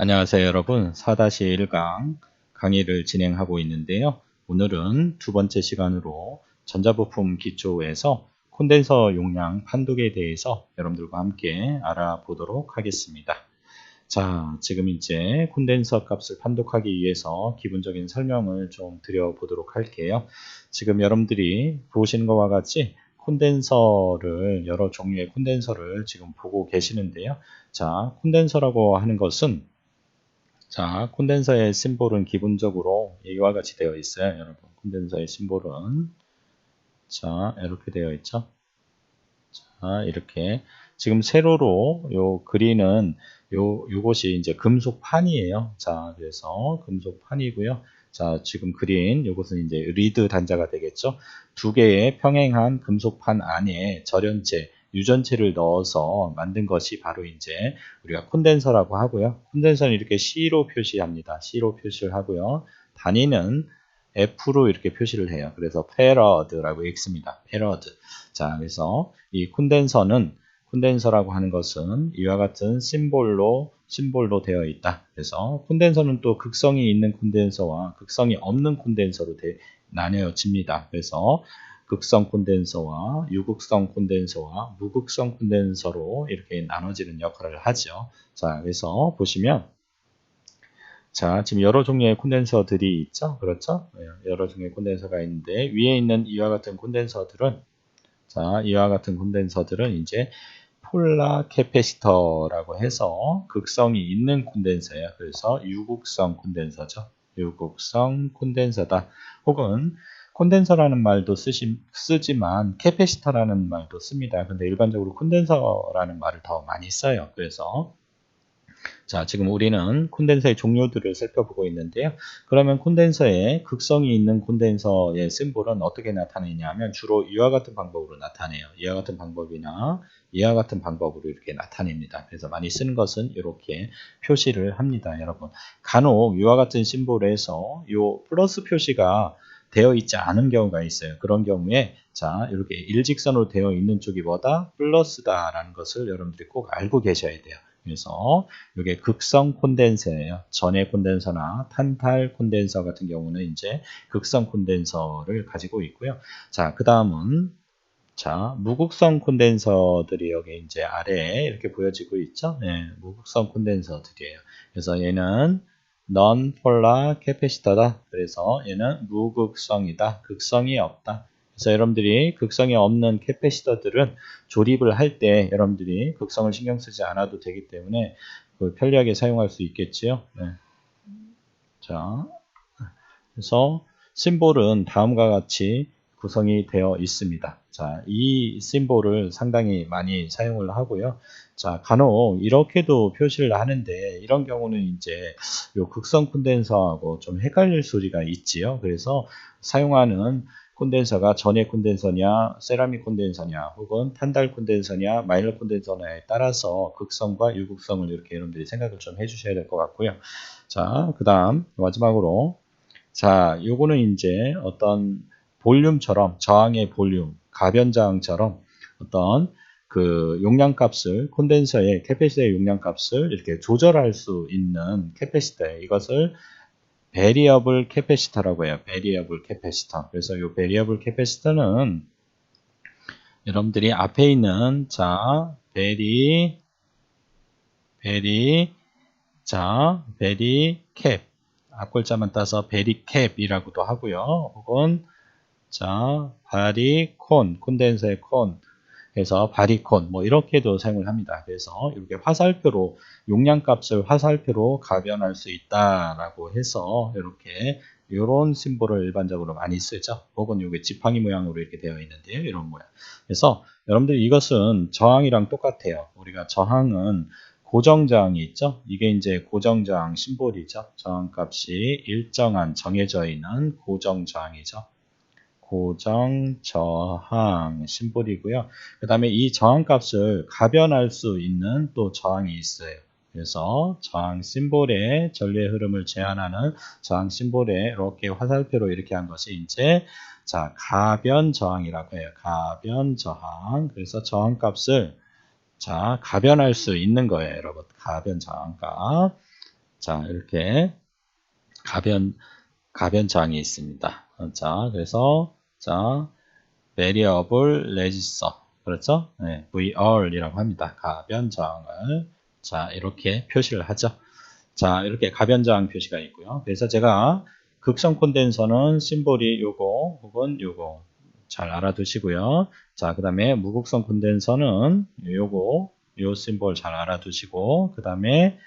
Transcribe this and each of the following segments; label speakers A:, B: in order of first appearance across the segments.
A: 안녕하세요 여러분. 4-1강 강의를 진행하고 있는데요. 오늘은 두 번째 시간으로 전자부품 기초에서 콘덴서 용량 판독에 대해서 여러분들과 함께 알아보도록 하겠습니다. 자, 지금 이제 콘덴서 값을 판독하기 위해서 기본적인 설명을 좀 드려보도록 할게요. 지금 여러분들이 보시는 것과 같이 콘덴서를, 여러 종류의 콘덴서를 지금 보고 계시는데요. 자, 콘덴서라고 하는 것은 자, 콘덴서의 심볼은 기본적으로 이와 같이 되어 있어요. 여러분, 콘덴서의 심볼은 자, 이렇게 되어 있죠. 자, 이렇게 지금 세로로 요 그리는 요것이 이제 금속판이에요. 자, 그래서 금속판이고요. 자, 지금 그린 요것은 이제 리드 단자가 되겠죠. 두 개의 평행한 금속판 안에 절연체, 유전체를 넣어서 만든 것이 바로 이제 우리가 콘덴서라고 하고요. 콘덴서는 이렇게 C로 표시합니다. C로 표시를 하고요. 단위는 F로 이렇게 표시를 해요. 그래서 페러드라고 읽습니다. 페러드. 자, 그래서 이 콘덴서라고 하는 것은 이와 같은 심볼로 되어 있다. 그래서 콘덴서는 또 극성이 있는 콘덴서와 극성이 없는 콘덴서로 나뉘어집니다. 그래서 극성 콘덴서와 유극성 콘덴서와 무극성 콘덴서로 이렇게 나눠지는 역할을 하죠. 자, 그래서 보시면 자, 지금 여러 종류의 콘덴서들이 있죠. 그렇죠? 여러 종류의 콘덴서가 있는데 위에 있는 이와 같은 콘덴서들은 자, 이와 같은 콘덴서들은 이제 폴라 캐패시터라고 해서 극성이 있는 콘덴서예요. 그래서 유극성 콘덴서죠. 유극성 콘덴서다. 혹은 콘덴서라는 말도 쓰지만 캐패시터라는 말도 씁니다. 근데 일반적으로 콘덴서라는 말을 더 많이 써요. 그래서 자, 지금 우리는 콘덴서의 종류들을 살펴보고 있는데요. 그러면 콘덴서에 극성이 있는 콘덴서의 심볼은 어떻게 나타내냐 하면 주로 이와 같은 방법으로 나타내요. 이와 같은 방법이나 이와 같은 방법으로 이렇게 나타냅니다. 그래서 많이 쓰는 것은 이렇게 표시를 합니다. 여러분, 간혹 이와 같은 심볼에서 이 플러스 표시가 되어 있지 않은 경우가 있어요. 그런 경우에 자, 이렇게 일직선으로 되어 있는 쪽이 뭐다? 플러스다라는 것을 여러분들이 꼭 알고 계셔야 돼요. 그래서 이게 극성 콘덴서예요. 전해 콘덴서나 탄탈 콘덴서 같은 경우는 이제 극성 콘덴서를 가지고 있고요. 자, 그 다음은 자, 무극성 콘덴서들이 여기 이제 아래에 이렇게 보여지고 있죠. 네, 무극성 콘덴서들이에요. 그래서 얘는 non-polar capacitor다. 그래서 얘는 무극성이다. 극성이 없다. 그래서 여러분들이 극성이 없는 캐패시터들은 조립을 할 때 여러분들이 극성을 신경 쓰지 않아도 되기 때문에 편리하게 사용할 수 있겠지요. 네. 자, 그래서 심볼은 다음과 같이 구성이 되어 있습니다. 자, 이 심볼을 상당히 많이 사용을 하고요. 자, 간혹 이렇게도 표시를 하는데 이런 경우는 이제 요 극성 콘덴서하고 좀 헷갈릴 소리가 있지요. 그래서 사용하는 콘덴서가 전해 콘덴서냐, 세라믹 콘덴서냐, 혹은 탄달 콘덴서냐, 마이너 콘덴서냐에 따라서 극성과 유극성을 이렇게 여러분들이 생각을 좀 해주셔야 될 것 같고요. 자, 그 다음 마지막으로 자, 요거는 이제 어떤 볼륨처럼 저항의 볼륨, 가변저항처럼 어떤 그 용량값을 콘덴서의 캐패시터의 용량값을 이렇게 조절할 수 있는 캐패시터에 이것을 베리어블 캐패시터라고 해요. 베리어블 캐패시터. 그래서 이 베리어블 캐패시터는 여러분들이 앞에 있는 자, 베리 캡 앞글자만 따서 베리캡이라고도 하고요. 혹은 자, 콘덴서의 콘 해서 바리콘 뭐 이렇게도 사용을 합니다. 그래서 이렇게 화살표로 용량값을 화살표로 가변할 수 있다라고 해서 이렇게 이런 심볼을 일반적으로 많이 쓰죠. 혹은 이게 지팡이 모양으로 이렇게 되어 있는데요. 이런 모양. 그래서 여러분들 이것은 저항이랑 똑같아요. 우리가 저항은 고정저항이 있죠. 이게 이제 고정저항 심볼이죠. 저항값이 일정한 정해져 있는 고정저항이죠. 고정저항 심볼이고요. 그 다음에 이 저항값을 가변할 수 있는 또 저항이 있어요. 그래서 저항 심볼의 전류의 흐름을 제한하는 저항 심볼에 이렇게 화살표로 이렇게 한 것이 이제 자, 가변 저항이라고 해요. 가변 저항. 그래서 저항값을 자, 가변할 수 있는 거예요, 여러분. 가변 저항값. 자, 이렇게 가변장이 있습니다. 자, 그래서, 자, variable register. 그렇죠? 네, VR이라고 합니다. 가변장을. 자, 이렇게 표시를 하죠. 자, 이렇게 가변장 표시가 있고요. 그래서 제가 극성 콘덴서는 심볼이 요거 혹은 요거 잘 알아두시고요. 자, 그 다음에 무극성 콘덴서는 요거 요 심볼 잘 알아두시고 그 다음에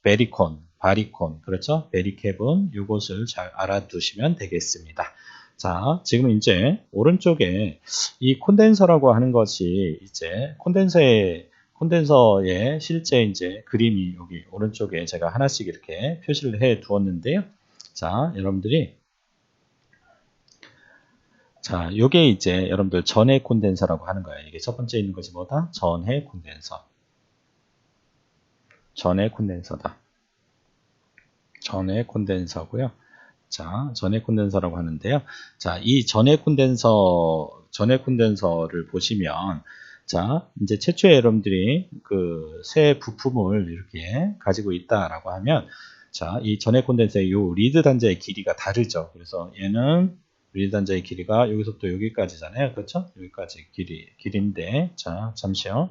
A: 베리콘, 바리콘, 그렇죠? 베리캡은 요것을 잘 알아두시면 되겠습니다. 자, 지금 이제 오른쪽에 이 콘덴서라고 하는 것이 이제 콘덴서의 실제 이제 그림이 여기 오른쪽에 제가 하나씩 이렇게 표시를 해 두었는데요. 자, 여러분들이 자, 요게 이제 여러분들 전해 콘덴서라고 하는 거예요. 이게 첫 번째 있는 것이 뭐다? 전해 콘덴서. 전해 콘덴서다. 전해 콘덴서고요. 자, 전해 콘덴서라고 하는데요. 자, 이 전해 콘덴서를 보시면, 자, 이제 최초에 여러분들이 그 새 부품을 이렇게 가지고 있다라고 하면, 자, 이 전해 콘덴서의 요 리드 단자의 길이가 다르죠. 그래서 얘는 리드 단자의 길이가 여기서부터 여기까지잖아요. 그렇죠? 여기까지 길인데, 자, 잠시요.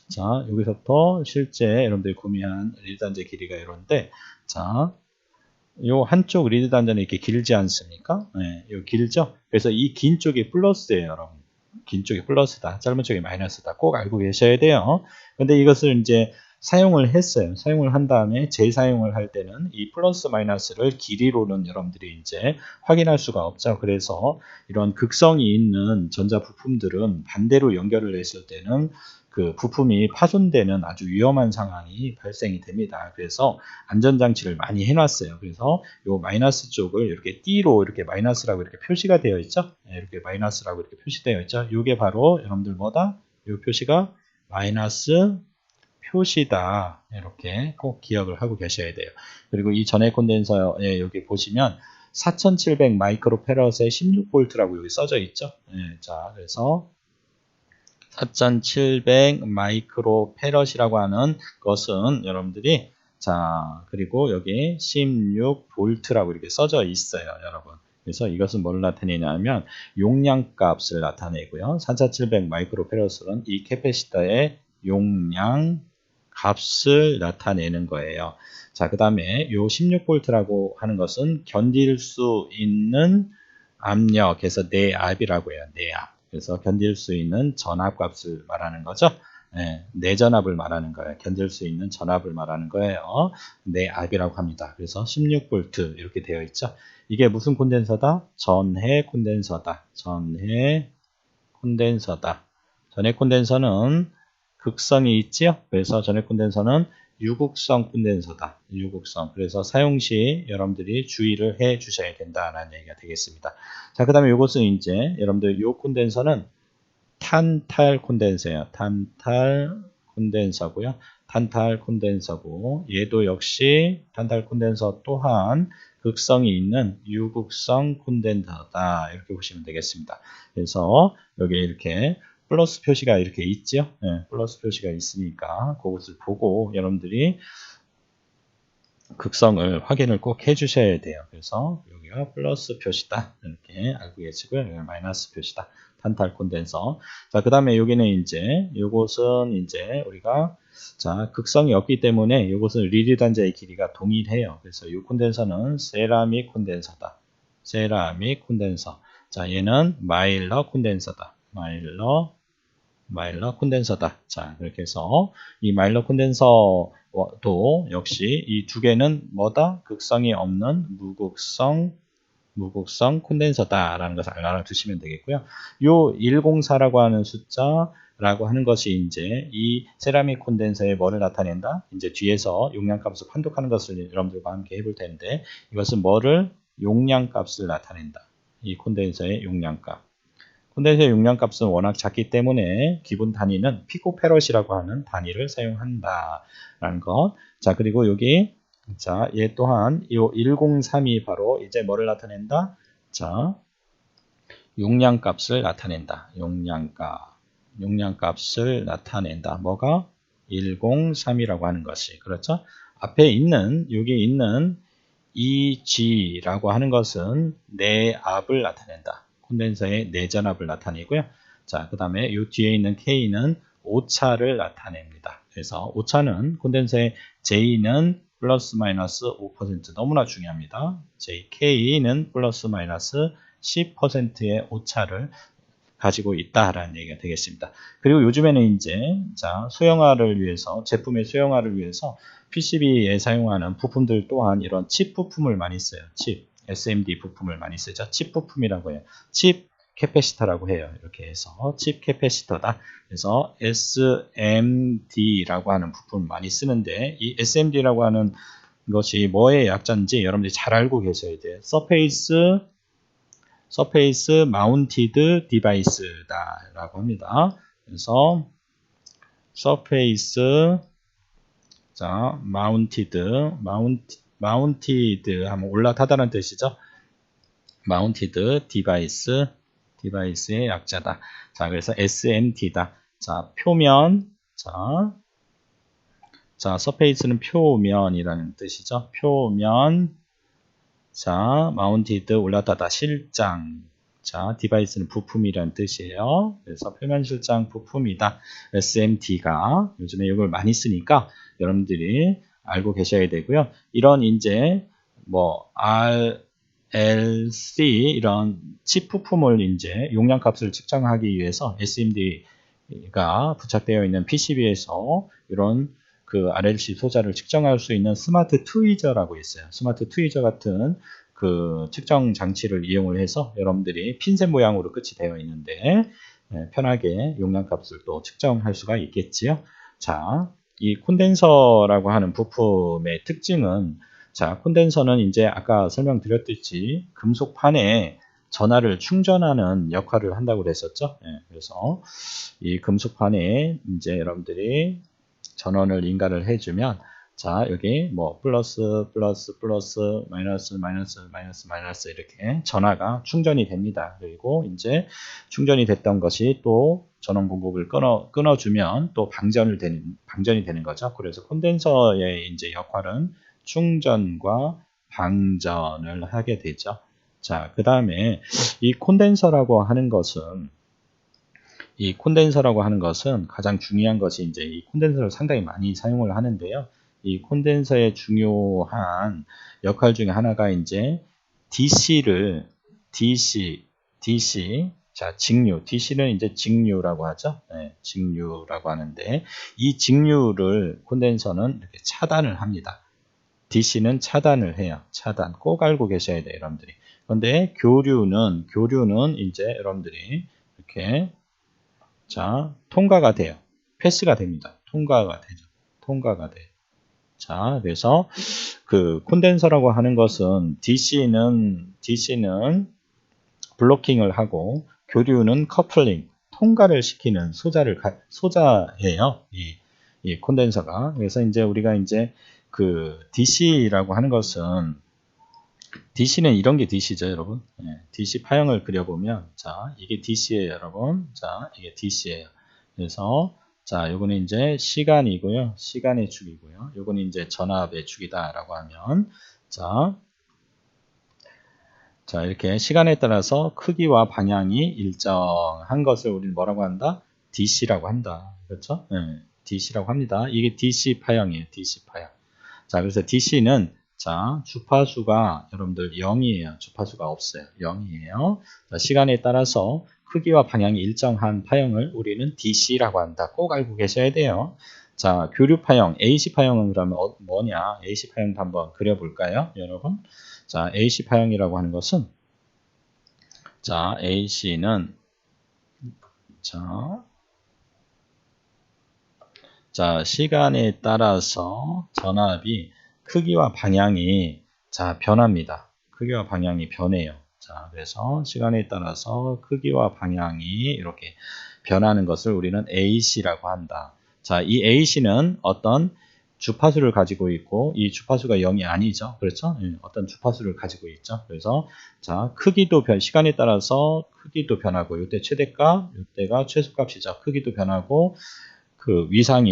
A: 자, 여기서부터 실제 여러분들이 구매한 리드 단자의 길이가 이런데, 자, 요 한쪽 리드 단자는 이렇게 길지 않습니까? 네, 요 길죠? 그래서 이 긴 쪽이 플러스예요, 여러분. 긴 쪽이 플러스다. 짧은 쪽이 마이너스다. 꼭 알고 계셔야 돼요. 근데 이것을 이제 사용을 했어요. 사용을 한 다음에 재사용을 할 때는 이 플러스 마이너스를 길이로는 여러분들이 이제 확인할 수가 없죠. 그래서 이런 극성이 있는 전자 부품들은 반대로 연결을 했을 때는 그 부품이 파손되는 아주 위험한 상황이 발생이 됩니다. 그래서 안전장치를 많이 해놨어요. 그래서 요 마이너스 쪽을 이렇게 D로 이렇게 마이너스라고 이렇게 표시가 되어 있죠. 네, 이렇게 마이너스라고 이렇게 표시되어 있죠. 이게 바로 여러분들 뭐다? 요 표시가 마이너스 표시다. 이렇게 꼭 기억을 하고 계셔야 돼요. 그리고 이 전해 콘덴서에 여기 보시면 4700 마이크로페럿에 16V라고 여기 써져 있죠. 네, 자, 그래서 4700 마이크로페럿이라고 하는 것은 여러분들이 자, 그리고 여기 16V라고 이렇게 써져 있어요, 여러분. 그래서 이것은 뭘 나타내냐면 용량값을 나타내고요. 4700 마이크로페럿은 이 캐패시터의 용량 값을 나타내는 거예요. 자, 그 다음에 요 16V라고 하는 것은 견딜 수 있는 압력에서 내압이라고 해요. 내압. 그래서 견딜 수 있는 전압값을 말하는 거죠. 네, 내전압을 말하는 거예요. 견딜 수 있는 전압을 말하는 거예요. 내압이라고 합니다. 그래서 16V 이렇게 되어 있죠. 이게 무슨 콘덴서다? 전해 콘덴서다. 전해 콘덴서다. 전해 콘덴서는 극성이 있지요. 그래서 전해 콘덴서는 유극성 콘덴서다. 유극성. 그래서 사용 시 여러분들이 주의를 해 주셔야 된다라는 얘기가 되겠습니다. 자, 그 다음에 이것은 이제 여러분들 이 콘덴서는 탄탈 콘덴서예요. 탄탈 콘덴서고요. 탄탈 콘덴서고 얘도 역시 탄탈 콘덴서 또한 극성이 있는 유극성 콘덴서다. 이렇게 보시면 되겠습니다. 그래서 여기 이렇게 플러스 표시가 이렇게 있죠. 네, 플러스 표시가 있으니까 그것을 보고 여러분들이 극성을 확인을 꼭 해주셔야 돼요. 그래서 여기가 플러스 표시다. 이렇게 알고 계시고요. 여기 마이너스 표시다. 탄탈 콘덴서. 자, 그 다음에 여기는 이제, 요것은 이제 우리가, 자, 극성이 없기 때문에 요것은 리드 단자의 길이가 동일해요. 그래서 이 콘덴서는 세라믹 콘덴서다. 세라믹 콘덴서. 자, 얘는 마일러 콘덴서다. 마일러 콘덴서다. 자, 이렇게 해서 이 마일러 콘덴서도 역시 이 두 개는 뭐다? 극성이 없는 무극성 콘덴서다라는 것을 알아두시면 되겠고요. 요 104라고 하는 숫자라고 하는 것이 이제 이 세라믹 콘덴서의 뭐를 나타낸다? 이제 뒤에서 용량값을 판독하는 것을 여러분들과 함께 해볼 텐데 이것은 뭐를? 용량값을 나타낸다. 이 콘덴서의 용량값. 콘덴서의 용량값은 워낙 작기 때문에 기본 단위는 피코페럿이라고 하는 단위를 사용한다라는 것. 자, 그리고 여기 자, 얘 또한 이 103이 바로 이제 뭐를 나타낸다? 자, 용량값을 나타낸다. 용량값을 나타낸다. 뭐가? 103이라고 하는 것이, 그렇죠? 앞에 있는, 여기 있는 EG라고 하는 것은 내압을 나타낸다. 콘덴서의 내전압을 나타내고요. 자, 그 다음에 이 뒤에 있는 K는 오차를 나타냅니다. 그래서 오차는 콘덴서의 J는 플러스 마이너스 5% 너무나 중요합니다. JK는 플러스 마이너스 10%의 오차를 가지고 있다라는 얘기가 되겠습니다. 그리고 요즘에는 이제 자 소형화를 위해서 제품의 소형화를 위해서 PCB에 사용하는 부품들 또한 이런 칩 부품을 많이 써요. 칩 SMD 부품을 많이 쓰죠. 칩 부품이라고 해요. 칩 캐패시터라고 해요. 이렇게 해서 칩 캐패시터다. 그래서 SMD라고 하는 부품을 많이 쓰는데 이 SMD라고 하는 것이 뭐의 약자인지 여러분들이 잘 알고 계셔야 돼요. 서페이스 마운티드 디바이스다 라고 합니다. 그래서 서페이스 자 마운티드 하면 올라타다는 뜻이죠. 마운티드 디바이스의 약자다. 자 그래서 SMT다. 자 표면 자 서페이스는 표면이라는 뜻이죠. 표면 자, 마운티드 올라타다 실장. 자, 디바이스는 부품이라는 뜻이에요. 그래서 표면 실장 부품이다. SMT가 요즘에 이걸 많이 쓰니까 여러분들이 알고 계셔야 되고요. 이런 이제 뭐 RLC 이런 칩 부품을 이제 용량 값을 측정하기 위해서 SMD가 부착되어 있는 PCB에서 이런 그 RLC 소자를 측정할 수 있는 스마트 트위저라고 있어요. 스마트 트위저 같은 그 측정 장치를 이용을 해서 여러분들이 핀셋 모양으로 끝이 되어 있는데 편하게 용량 값을 또 측정할 수가 있겠지요. 자, 이 콘덴서라고 하는 부품의 특징은 자, 콘덴서는 이제 아까 설명드렸듯이 금속판에 전하를 충전하는 역할을 한다고 그랬었죠. 그래서 이 금속판에 이제 여러분들이 전원을 인가를 해주면 자 여기 뭐 플러스 마이너스 이렇게 전하가 충전이 됩니다. 그리고 이제 충전이 됐던 것이 또 전원 공급을 끊어주면 또 방전이 되는 거죠. 그래서 콘덴서의 이제 역할은 충전과 방전을 하게 되죠. 자, 그 다음에 이 콘덴서라고 하는 것은 가장 중요한 것이 이제 이 콘덴서를 상당히 많이 사용을 하는데요. 이 콘덴서의 중요한 역할 중에 하나가 이제 DC, 자, 직류. DC는 이제 직류라고 하죠. 네, 직류라고 하는데, 이 직류를 콘덴서는 이렇게 차단을 합니다. DC는 차단을 해요. 차단. 꼭 알고 계셔야 돼요, 여러분들이. 그런데 교류는 이제 여러분들이 이렇게 자, 통과가 돼요. 패스가 됩니다. 통과가 되죠. 통과가 돼요. 자, 그래서 그 콘덴서라고 하는 것은 DC는 블로킹을 하고 교류는 커플링, 통과를 시키는 소자예요. 이 콘덴서가. 그래서 이제 우리가 이제 그 DC라고 하는 것은 DC는 이런 게 DC죠, 여러분. DC 파형을 그려보면, 자, 이게 DC예요, 여러분. 자, 이게 DC예요. 그래서, 자, 요거는 이제 시간이고요. 시간의 축이고요. 요거는 이제 전압의 축이다라고 하면, 자, 이렇게 시간에 따라서 크기와 방향이 일정한 것을 우리는 뭐라고 한다? DC라고 한다. 그렇죠? DC라고 합니다. 이게 DC 파형이에요, DC 파형. 자, 그래서 DC는 자, 주파수가 여러분들 0이에요. 주파수가 없어요. 0이에요. 자, 시간에 따라서 크기와 방향이 일정한 파형을 우리는 DC라고 한다. 꼭 알고 계셔야 돼요. 자, 교류 파형, AC 파형은 그러면 뭐냐? AC 파형도 한번 그려볼까요, 여러분? 자, AC 파형이라고 하는 것은 자, AC는 자, 시간에 따라서 전압이 크기와 방향이 자 변합니다. 크기와 방향이 변해요. 자, 그래서 시간에 따라서 크기와 방향이 이렇게 변하는 것을 우리는 AC라고 한다. 자, 이 AC는 어떤 주파수를 가지고 있고 이 주파수가 0이 아니죠. 그렇죠? 어떤 주파수를 가지고 있죠. 그래서 자, 크기도 시간에 따라서 크기도 변하고 이때 최대값, 이때가 최소값이죠. 크기도 변하고 그 위상도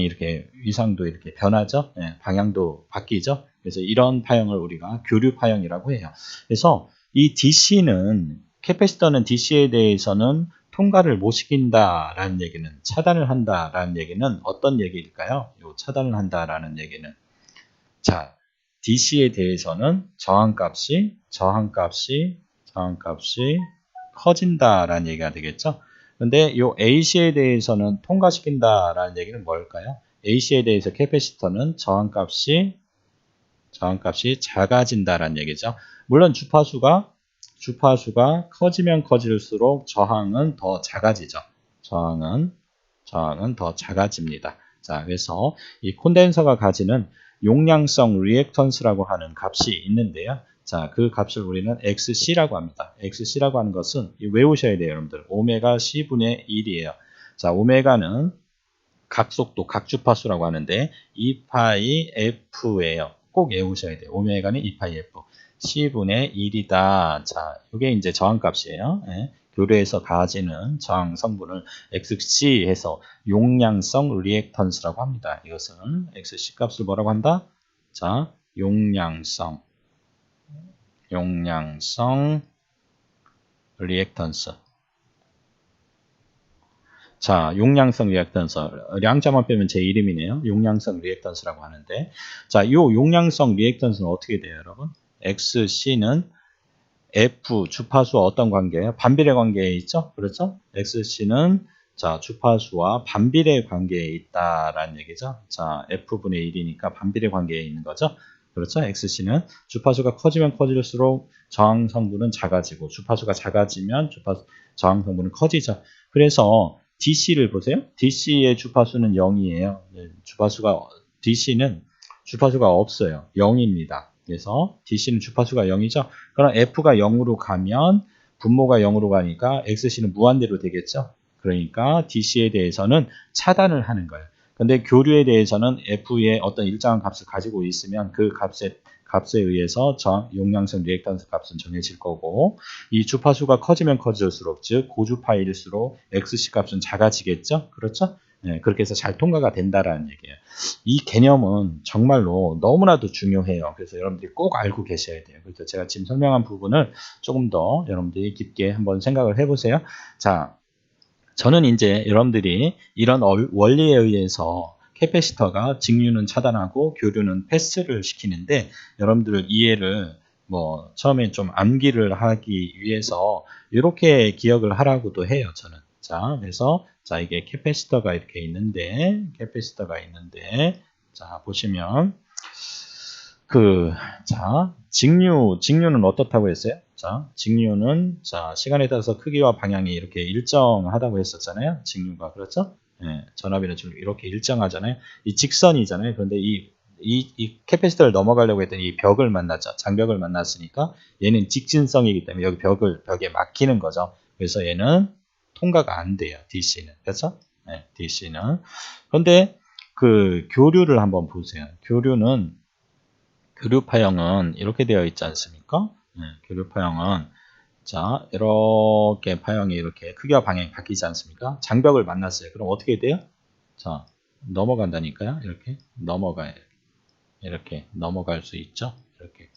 A: 이렇게 변하죠. 예, 방향도 바뀌죠. 그래서 이런 파형을 우리가 교류 파형이라고 해요. 그래서 이 DC는 캐패시터는 DC에 대해서는 통과를 못 시킨다라는 얘기는 차단을 한다라는 얘기는 어떤 얘기일까요? 요 차단을 한다라는 얘기는 자, DC에 대해서는 저항값이 커진다라는 얘기가 되겠죠. 근데 이 AC에 대해서는 통과시킨다라는 얘기는 뭘까요? AC에 대해서 캐패시터는 저항값이 작아진다라는 얘기죠. 물론 주파수가 커지면 커질수록 저항은 더 작아지죠. 저항은 더 작아집니다. 자, 그래서 이 콘덴서가 가지는 용량성 리액턴스라고 하는 값이 있는데요. 자, 그 값을 우리는 XC라고 합니다. XC라고 하는 것은 외우셔야 돼요, 여러분들. 오메가 C분의 1이에요. 자, 오메가는 각속도, 각주파수라고 하는데 2파이 F예요. 꼭 외우셔야 돼요. 오메가는 2파이 F. C분의 1이다. 자, 이게 이제 저항값이에요. 예. 교류에서 가지는 저항 성분을 XC 해서 용량성 리액턴스라고 합니다. 이것은 XC 값을 뭐라고 한다? 자, 용량성 리액턴스. 자, 용량성 리액턴스. 량자만 빼면 제 이름이네요. 용량성 리액턴스라고 하는데. 자, 이 용량성 리액턴스는 어떻게 돼요, 여러분? XC는 F 주파수와 어떤 관계예요? 반비례 관계에 있죠? 그렇죠? XC는 자, 주파수와 반비례 관계에 있다라는 얘기죠. 자, F분의 1이니까 반비례 관계에 있는 거죠. 그렇죠? XC는 주파수가 커지면 커질수록 저항 성분은 작아지고 주파수가 작아지면 저항 성분은 커지죠. 그래서 DC를 보세요. DC의 주파수는 0이에요. DC는 주파수가 없어요. 0입니다. 그래서 DC는 주파수가 0이죠. 그럼 F가 0으로 가면 분모가 0으로 가니까 XC는 무한대로 되겠죠. 그러니까 DC에 대해서는 차단을 하는 거예요. 근데 교류에 대해서는 F의 어떤 일정한 값을 가지고 있으면 그 값에 의해서 용량성 리액턴스 값은 정해질 거고, 이 주파수가 커지면 커질수록, 즉 고주파일수록 XC 값은 작아지겠죠. 그렇죠? 네, 그렇게 해서 잘 통과가 된다라는 얘기예요. 이 개념은 정말로 너무나도 중요해요. 그래서 여러분들이 꼭 알고 계셔야 돼요. 그래서 제가 지금 설명한 부분을 조금 더 여러분들이 깊게 한번 생각을 해보세요. 자, 저는 이제 여러분들이 이런 원리에 의해서 캐패시터가 직류는 차단하고 교류는 패스를 시키는데, 여러분들 이해를 처음에 좀 암기를 하기 위해서 이렇게 기억을 하라고도 해요, 저는. 자, 그래서 자, 이게 캐패시터가 이렇게 있는데, 자, 보시면 자, 직류는 어떻다고 했어요? 자, 직류는 자, 시간에 따라서 크기와 방향이 이렇게 일정하다고 했었잖아요. 직류가. 그렇죠? 예, 전압이나 좀 이렇게 일정하잖아요. 이 직선이잖아요. 그런데 이 캐패시터를 넘어가려고 했더니 이 벽을 만났죠. 장벽을 만났으니까 얘는 직진성이기 때문에 여기 벽에 막히는 거죠. 그래서 얘는 통과가 안 돼요. DC는. 그렇죠? 네, DC는. 그런데 그 교류를 한번 보세요. 교류 파형은 이렇게 되어 있지 않습니까? 네, 교류 파형은 자, 이렇게 파형이 이렇게 크기와 방향이 바뀌지 않습니까? 장벽을 만났어요. 그럼 어떻게 돼요? 자, 넘어간다니까요. 이렇게 넘어가요. 이렇게 넘어갈 수 있죠. 이렇게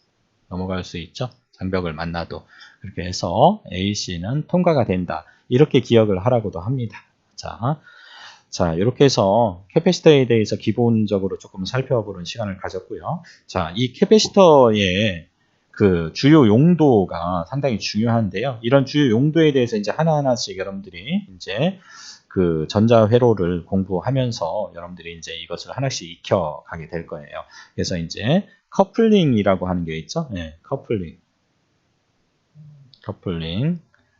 A: 넘어갈 수 있죠. 장벽을 만나도. 그렇게 해서 AC는 통과가 된다. 이렇게 기억을 하라고도 합니다. 자, 이렇게 해서 캐패시터에 대해서 기본적으로 조금 살펴보는 시간을 가졌고요. 자, 이 캐패시터의 그 주요 용도가 상당히 중요한데요. 이런 주요 용도에 대해서 이제 하나하나씩 여러분들이 이제 그 전자회로를 공부하면서 여러분들이 이제 이것을 하나씩 익혀가게 될 거예요. 그래서 이제 커플링이라고 하는 게 있죠. 네,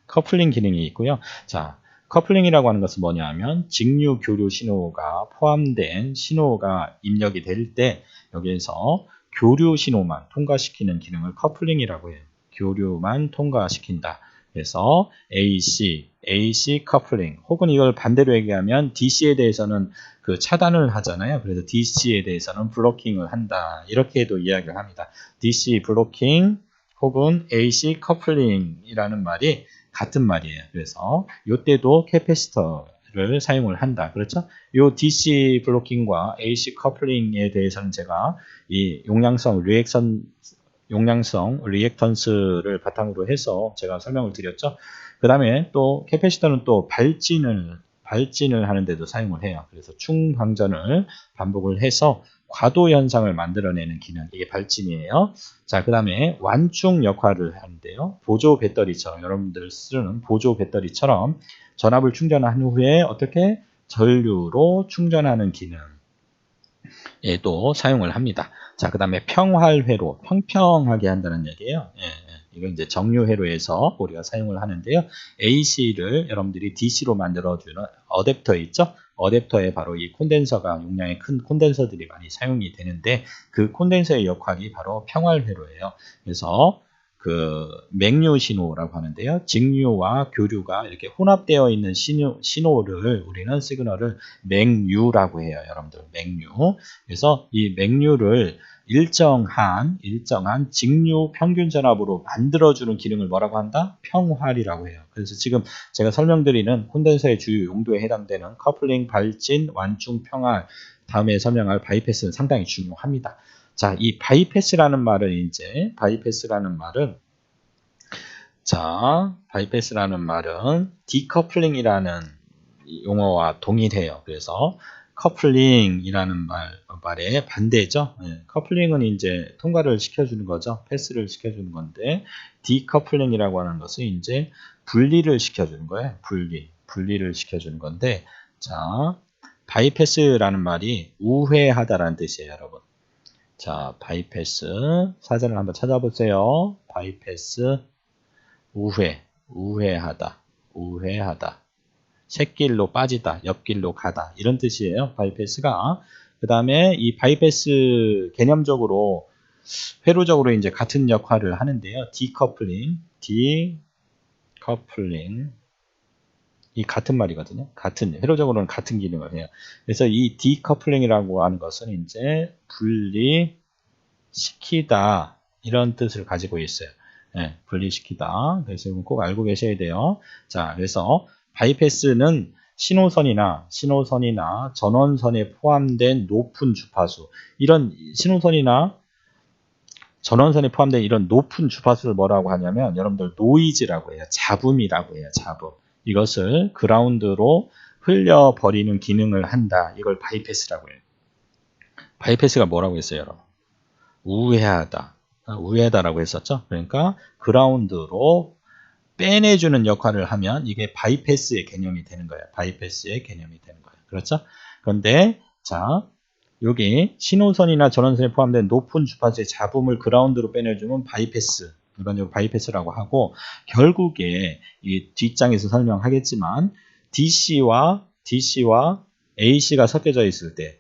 A: 커플링 기능이 있고요. 자, 커플링이라고 하는 것은 뭐냐 하면 직류 교류 신호가 포함된 신호가 입력이 될 때 여기에서 교류 신호만 통과시키는 기능을 커플링이라고 해요. 교류만 통과시킨다. 그래서 AC 커플링, 혹은 이걸 반대로 얘기하면 DC에 대해서는 그 차단을 하잖아요. 그래서 DC에 대해서는 블로킹을 한다. 이렇게도 이야기를 합니다. DC 블로킹 혹은 AC 커플링이라는 말이 같은 말이에요. 그래서 이때도
B: 를 사용을 한다. 그렇죠? 요 DC 블로킹과 AC 커플링에 대해서는 제가 이 용량성 리액턴스를 바탕으로 해서 제가 설명을 드렸죠. 그 다음에 또 캐패시터는 또 발진을 하는데도 사용을 해요. 그래서 충방전을 반복을 해서 과도 현상을 만들어내는 기능, 이게 발진이에요. 자, 그 다음에 완충 역할을 하는데요. 보조 배터리처럼, 여러분들 쓰는 보조 배터리처럼 전압을 충전한 후에 어떻게 전류로 충전하는 기능에도 사용을 합니다. 자, 그 다음에 평활회로, 평평하게 한다는 얘기예요. 이건 이제 정류회로에서 우리가 사용을 하는데요. AC를 여러분들이 DC로 만들어주는 어댑터 있죠? 어댑터에 바로 이 콘덴서가 용량이 큰 콘덴서들이 많이 사용이 되는데 그 콘덴서의 역할이 바로 평활회로예요. 그래서 그 맥류 신호라고 하는데요. 직류와 교류가 이렇게 혼합되어 있는 신호를 우리는 시그널을 맥류라고 해요. 여러분들 맥류. 그래서 이 맥류를 일정한 직류 평균 전압으로 만들어주는 기능을 뭐라고 한다? 평활이라고 해요. 그래서 지금 제가 설명드리는 콘덴서의 주요 용도에 해당되는 커플링, 발진, 완충, 평활, 다음에 설명할 바이패스는 상당히 중요합니다. 자, 이 바이패스라는 말은 디커플링이라는 용어와 동일해요. 그래서 커플링이라는 말의 반대죠. 커플링은 이제 통과를 시켜주는 거죠. 패스를 시켜주는 건데, 디커플링이라고 하는 것은 이제 분리를 시켜주는 거예요. 분리를 시켜주는 건데, 자, 바이패스라는 말이 우회하다라는 뜻이에요, 여러분. 자, 바이패스 사전을 한번 찾아보세요. 바이패스 우회하다. 샛길로 빠지다, 옆길로 가다, 이런 뜻이에요. 바이패스가. 그 다음에 이 바이패스 개념적으로 회로적으로 이제 같은 역할을 하는데요. 디커플링 이 같은 말이거든요. 회로적으로는 같은 기능을 해요. 그래서 이 디커플링이라고 하는 것은 이제 분리시키다, 이런 뜻을 가지고 있어요. 분리시키다. 그래서 이건 꼭 알고 계셔야 돼요. 자, 그래서 바이패스는 신호선이나 전원선에 포함된 높은 주파수, 이런 신호선이나 전원선에 포함된 이런 높은 주파수를 뭐라고 하냐면 여러분들 노이즈라고 해요. 잡음이라고 해요. 잡음. 이것을 그라운드로 흘려버리는 기능을 한다. 이걸 바이패스라고 해요. 바이패스가 뭐라고 했어요, 여러분? 우회하다라고 했었죠. 그러니까 그라운드로 빼내주는 역할을 하면 이게 바이패스의 개념이 되는 거예요. 그렇죠? 그런데 자, 여기 신호선이나 전원선에 포함된 높은 주파수의 잡음을 그라운드로 빼내주면 바이패스, 일반적으로 바이패스라고 하고, 결국에 이 뒷장에서 설명하겠지만 DC와 AC가 섞여져 있을 때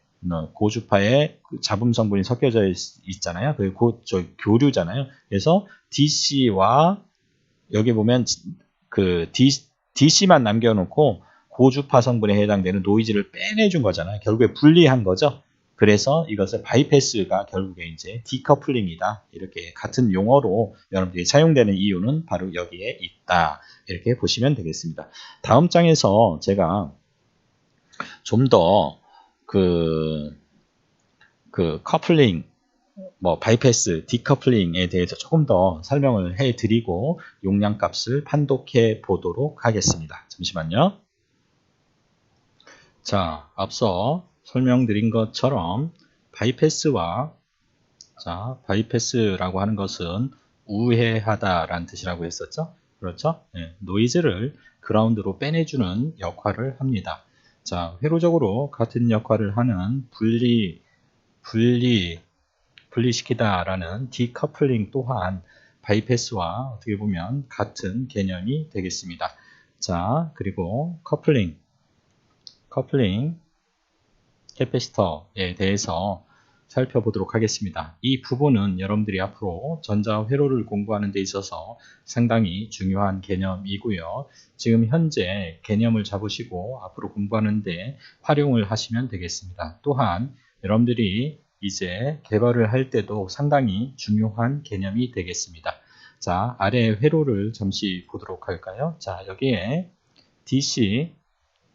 B: 고주파의 잡음 성분이 섞여져 있잖아요. 그리고 교류잖아요. 그래서 DC와 여기 보면 그 DC만 남겨놓고 고주파 성분에 해당되는 노이즈를 빼내준 거잖아요. 결국에 분리한 거죠. 그래서 이것을 바이패스가 결국에 이제 디커플링이다. 이렇게 같은 용어로 여러분들이 사용되는 이유는 바로 여기에 있다. 이렇게 보시면 되겠습니다. 다음 장에서 제가 좀 더 커플링, 바이패스, 디커플링에 대해서 조금 더 설명을 해드리고 용량값을 판독해 보도록 하겠습니다. 잠시만요. 자, 앞서 설명드린 것처럼 바이패스라고 하는 것은 우회하다라는 뜻이라고 했었죠. 그렇죠? 노이즈를 그라운드로 빼내주는 역할을 합니다. 자, 회로적으로 같은 역할을 하는 분리시키다라는 디커플링 또한 바이패스와 어떻게 보면 같은 개념이 되겠습니다. 자, 그리고 커플링 캐패시터에 대해서 살펴보도록 하겠습니다. 이 부분은 여러분들이 앞으로 전자회로를 공부하는 데 있어서 상당히 중요한 개념이고요. 지금 현재 개념을 잡으시고 앞으로 공부하는 데 활용을 하시면 되겠습니다. 또한 여러분들이 이제 개발을 할 때도 상당히 중요한 개념이 되겠습니다. 자, 아래 회로를 잠시 보도록 할까요? 자, 여기에 DC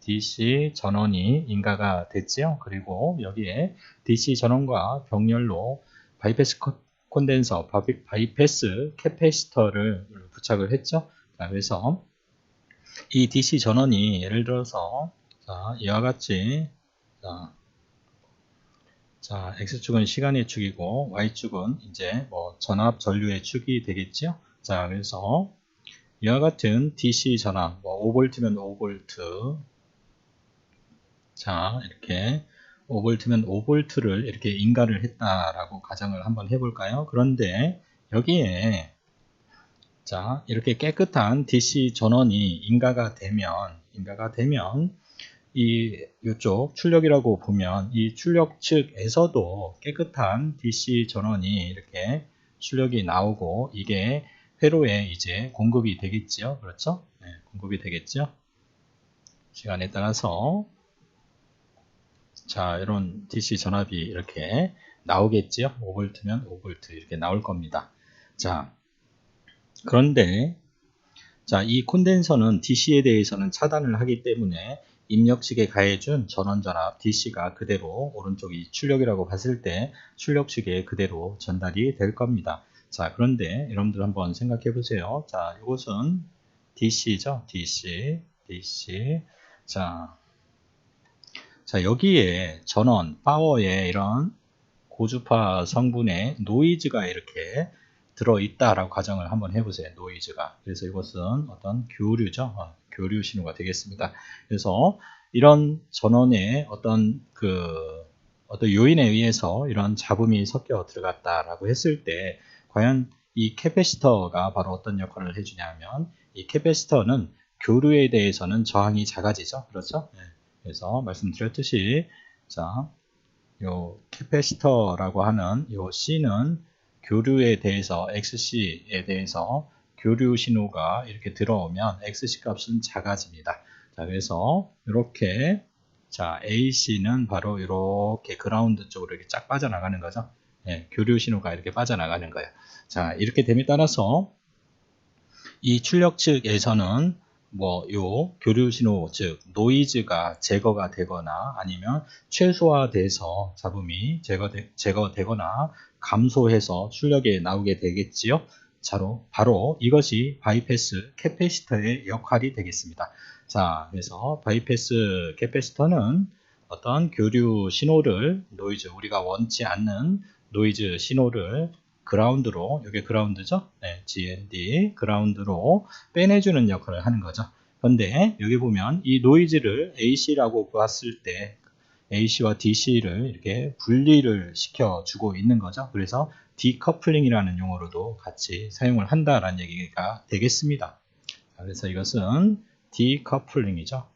B: DC 전원이 인가가 됐지요. 그리고 여기에 DC 전원과 병렬로 바이패스 콘덴서, 바이패스 캐패시터를 부착을 했죠. 자, 그래서 이 DC 전원이 예를 들어서 자, 이와 같이 자, X축은 시간의 축이고 Y축은 이제 뭐 전압 전류의 축이 되겠죠. 자, 그래서 이와 같은 DC 전압, 뭐 5V면 5V, 자, 이렇게 5V면 5V를 이렇게 인가를 했다라고 가정을 한번 해볼까요? 그런데 여기에 자, 이렇게 깨끗한 DC 전원이 인가가 되면 이쪽 출력이라고 보면 이 출력 측에서도 깨끗한 DC 전원이 이렇게 출력이 나오고 이게 회로에 이제 공급이 되겠죠. 그렇죠? 네, 공급이 되겠죠. 시간에 따라서 자, 이런 DC 전압이 이렇게 나오겠지요. 5V면 5V 이렇게 나올 겁니다. 자, 그런데 자, 이 콘덴서는 DC에 대해서는 차단을 하기 때문에 입력식에 가해준 전원전압 DC가 그대로 오른쪽이 출력이라고 봤을 때 출력식에 그대로 전달이 될 겁니다. 자, 그런데 여러분들 한번 생각해 보세요. 자, 이것은 DC죠. DC. 자, 여기에 전원, 파워에 이런 고주파 성분의 노이즈가 이렇게 들어있다라고 가정을 한번 해보세요. 노이즈가. 그래서 이것은 어떤 교류죠. 교류 신호가 되겠습니다. 그래서 이런 전원의 어떤 요인에 의해서 이런 잡음이 섞여 들어갔다라고 했을 때 과연 이 캐패시터가 바로 어떤 역할을 해주냐면 이 캐패시터는 교류에 대해서는 저항이 작아지죠. 그렇죠? 네. 그래서 말씀드렸듯이 자, 요 캐패시터라고 하는 요 C는 교류에 대해서 XC에 대해서 교류 신호가 이렇게 들어오면 XC 값은 작아집니다. 자, 그래서 이렇게 자, AC는 바로 이렇게 그라운드 쪽으로 이렇게 쫙 빠져나가는 거죠. 예, 교류 신호가 이렇게 빠져나가는 거예요. 자, 이렇게 됨에 따라서 이 출력 측에서는 뭐 요 교류 신호 즉 노이즈가 제거가 되거나 아니면 최소화돼서 잡음이 제거되거나 감소해서 출력에 나오게 되겠지요. 바로 이것이 바이패스 캐패시터의 역할이 되겠습니다. 자, 그래서 바이패스 캐패시터는 어떤 교류 신호를 노이즈 우리가 원치 않는 노이즈 신호를 그라운드로, 이게 그라운드죠? 네, GND, 그라운드로 빼내주는 역할을 하는 거죠. 그런데 여기 보면 이 노이즈를 AC라고 봤을 때 AC와 DC를 이렇게 분리를 시켜주고 있는 거죠. 그래서 디커플링이라는 용어로도 같이 사용을 한다라는 얘기가 되겠습니다. 그래서 이것은 디커플링이죠.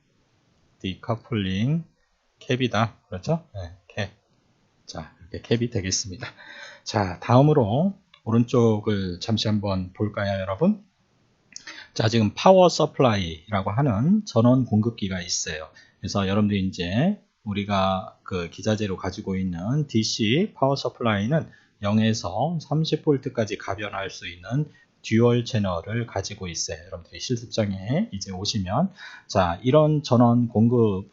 B: 디커플링 캡이다. 그렇죠? 네, 캡. 자, 이렇게 캡이 되겠습니다. 자, 다음으로 오른쪽을 잠시 한번 볼까요, 여러분? 자, 지금 파워 서플라이라고 하는 전원 공급기가 있어요. 그래서 여러분들이 이제 우리가 그 기자재로 가지고 있는 DC 파워 서플라이는 0에서 30V까지 가변할 수 있는 듀얼 채널을 가지고 있어요. 여러분들이 실습장에 이제 오시면 자, 이런 전원 공급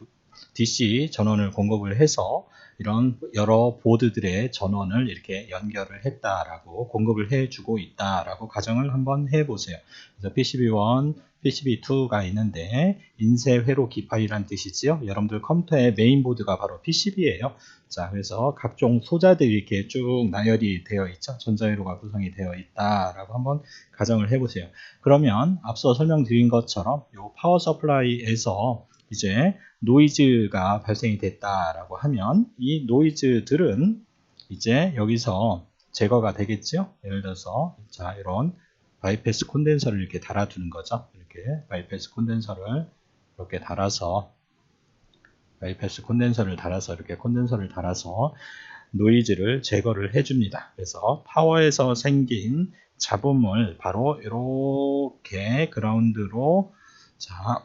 B: DC 전원을 공급을 해서 이런 여러 보드들의 전원을 이렇게 연결을 했다라고 공급을 해주고 있다라고 가정을 한번 해보세요. 그래서 PCB1, PCB2가 있는데 인쇄 회로 기판이란 뜻이지요. 여러분들 컴퓨터의 메인보드가 바로 PCB예요. 자, 그래서 각종 소자들이 이렇게 쭉 나열이 되어 있죠. 전자회로가 구성이 되어 있다라고 한번 가정을 해보세요. 그러면 앞서 설명드린 것처럼 이 파워 서플라이에서 이제 노이즈가 발생이 됐다라고 하면 이 노이즈들은 이제 여기서 제거가 되겠죠. 예를 들어서 자, 이런 바이패스 콘덴서를 이렇게 달아두는 거죠. 이렇게 바이패스 콘덴서를 이렇게 달아서 이렇게 콘덴서를 달아서 노이즈를 제거를 해줍니다. 그래서 파워에서 생긴 잡음을 바로 이렇게 그라운드로 자,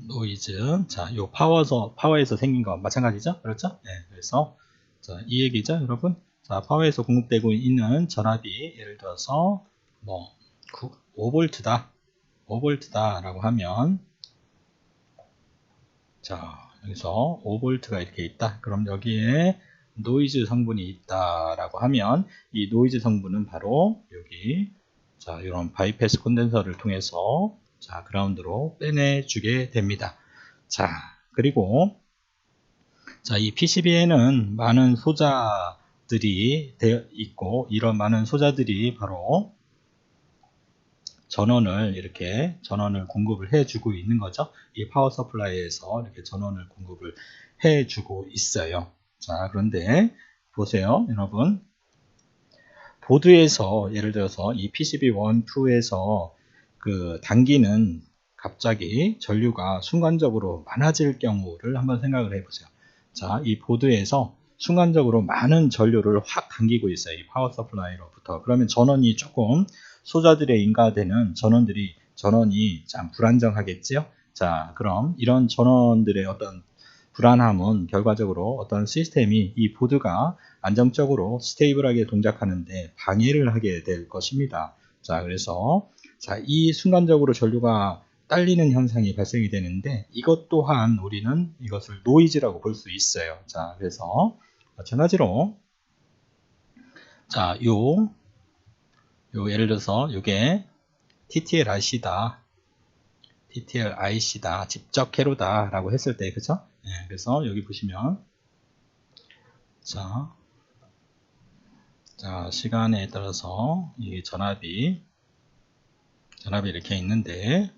B: 노이즈. 자, 요 파워에서 생긴 거 마찬가지죠? 그렇죠? 네, 그래서, 자, 이 얘기죠, 여러분? 자, 파워에서 공급되고 있는 전압이 예를 들어서, 뭐, 5V다. 라고 하면, 자, 여기서 5V가 이렇게 있다. 그럼 여기에 노이즈 성분이 있다라고 하면 이 노이즈 성분은 바로 여기 자, 이런 바이패스 콘덴서를 통해서 자, 그라운드로 빼내주게 됩니다. 자, 그리고 자, 이 PCB에는 많은 소자들이 있고 이런 많은 소자들이 바로 전원을 공급을 해주고 있는 거죠. 이 파워 서플라이에서 이렇게 전원을 공급을 해주고 있어요. 자, 그런데 보세요, 여러분. 보드에서 예를 들어서 이 PCB 1, 2에서 그 당기는 갑자기 전류가 순간적으로 많아질 경우를 한번 생각을 해보세요. 자, 이 보드에서 순간적으로 많은 전류를 확 당기고 있어요. 이 파워 서플라이로부터. 그러면 전원이 조금 소자들에 인가되는 전원이 참 불안정하겠지요. 자, 그럼 이런 전원들의 어떤 불안함은 결과적으로 어떤 시스템이 이 보드가 안정적으로 스테이블하게 동작하는데 방해를 하게 될 것입니다. 자, 그래서 자, 이 순간적으로 전류가 딸리는 현상이 발생이 되는데 이것 또한 우리는 이것을 노이즈라고 볼 수 있어요. 자, 그래서 마찬가지로 자, 예를 들어서 이게 TTL-IC다. TTL-IC다. 직접 캐로다 라고 했을 때, 그죠? 네, 그래서 여기 보시면 자, 시간에 따라서 이 전압이 이렇게 있는데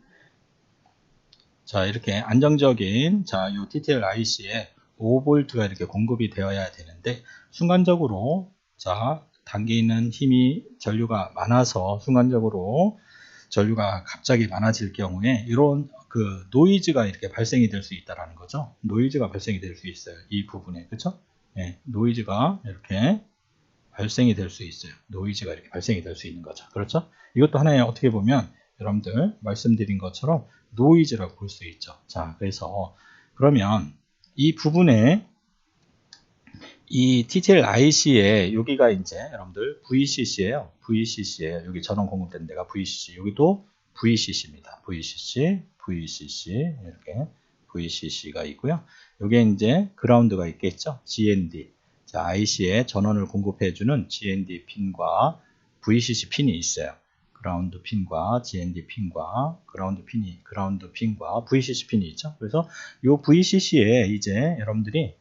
B: 자, 이렇게 안정적인 요 TTL-IC에 5V가 이렇게 공급이 되어야 되는데 순간적으로 자, 당기는 힘이 전류가 많아서 순간적으로 전류가 갑자기 많아질 경우에 이런 그 노이즈가 이렇게 발생이 될 수 있다라는 거죠. 노이즈가 발생이 될 수 있어요. 이 부분에. 그렇죠? 네, 노이즈가 이렇게 발생이 될 수 있어요. 노이즈가 이렇게 발생이 될 수 있는 거죠. 그렇죠? 이것도 하나의 어떻게 보면 여러분들 말씀드린 것처럼 노이즈라고 볼 수 있죠. 자, 그래서 그러면 이 부분에 이 TTL-IC에 여기가 이제 여러분들 VCC예요. VCC에 여기 전원 공급된 데가 VCC. 여기도 VCC입니다. VCC 이렇게 VCC가 있고요. 여기에 이제 그라운드가 있겠죠. GND. 자, IC에 전원을 공급해주는 GND 핀과 VCC 핀이 있어요. 그라운드 핀과 GND 핀과 그라운드 핀과 VCC 핀이 있죠. 그래서 이 VCC에 이제 여러분들이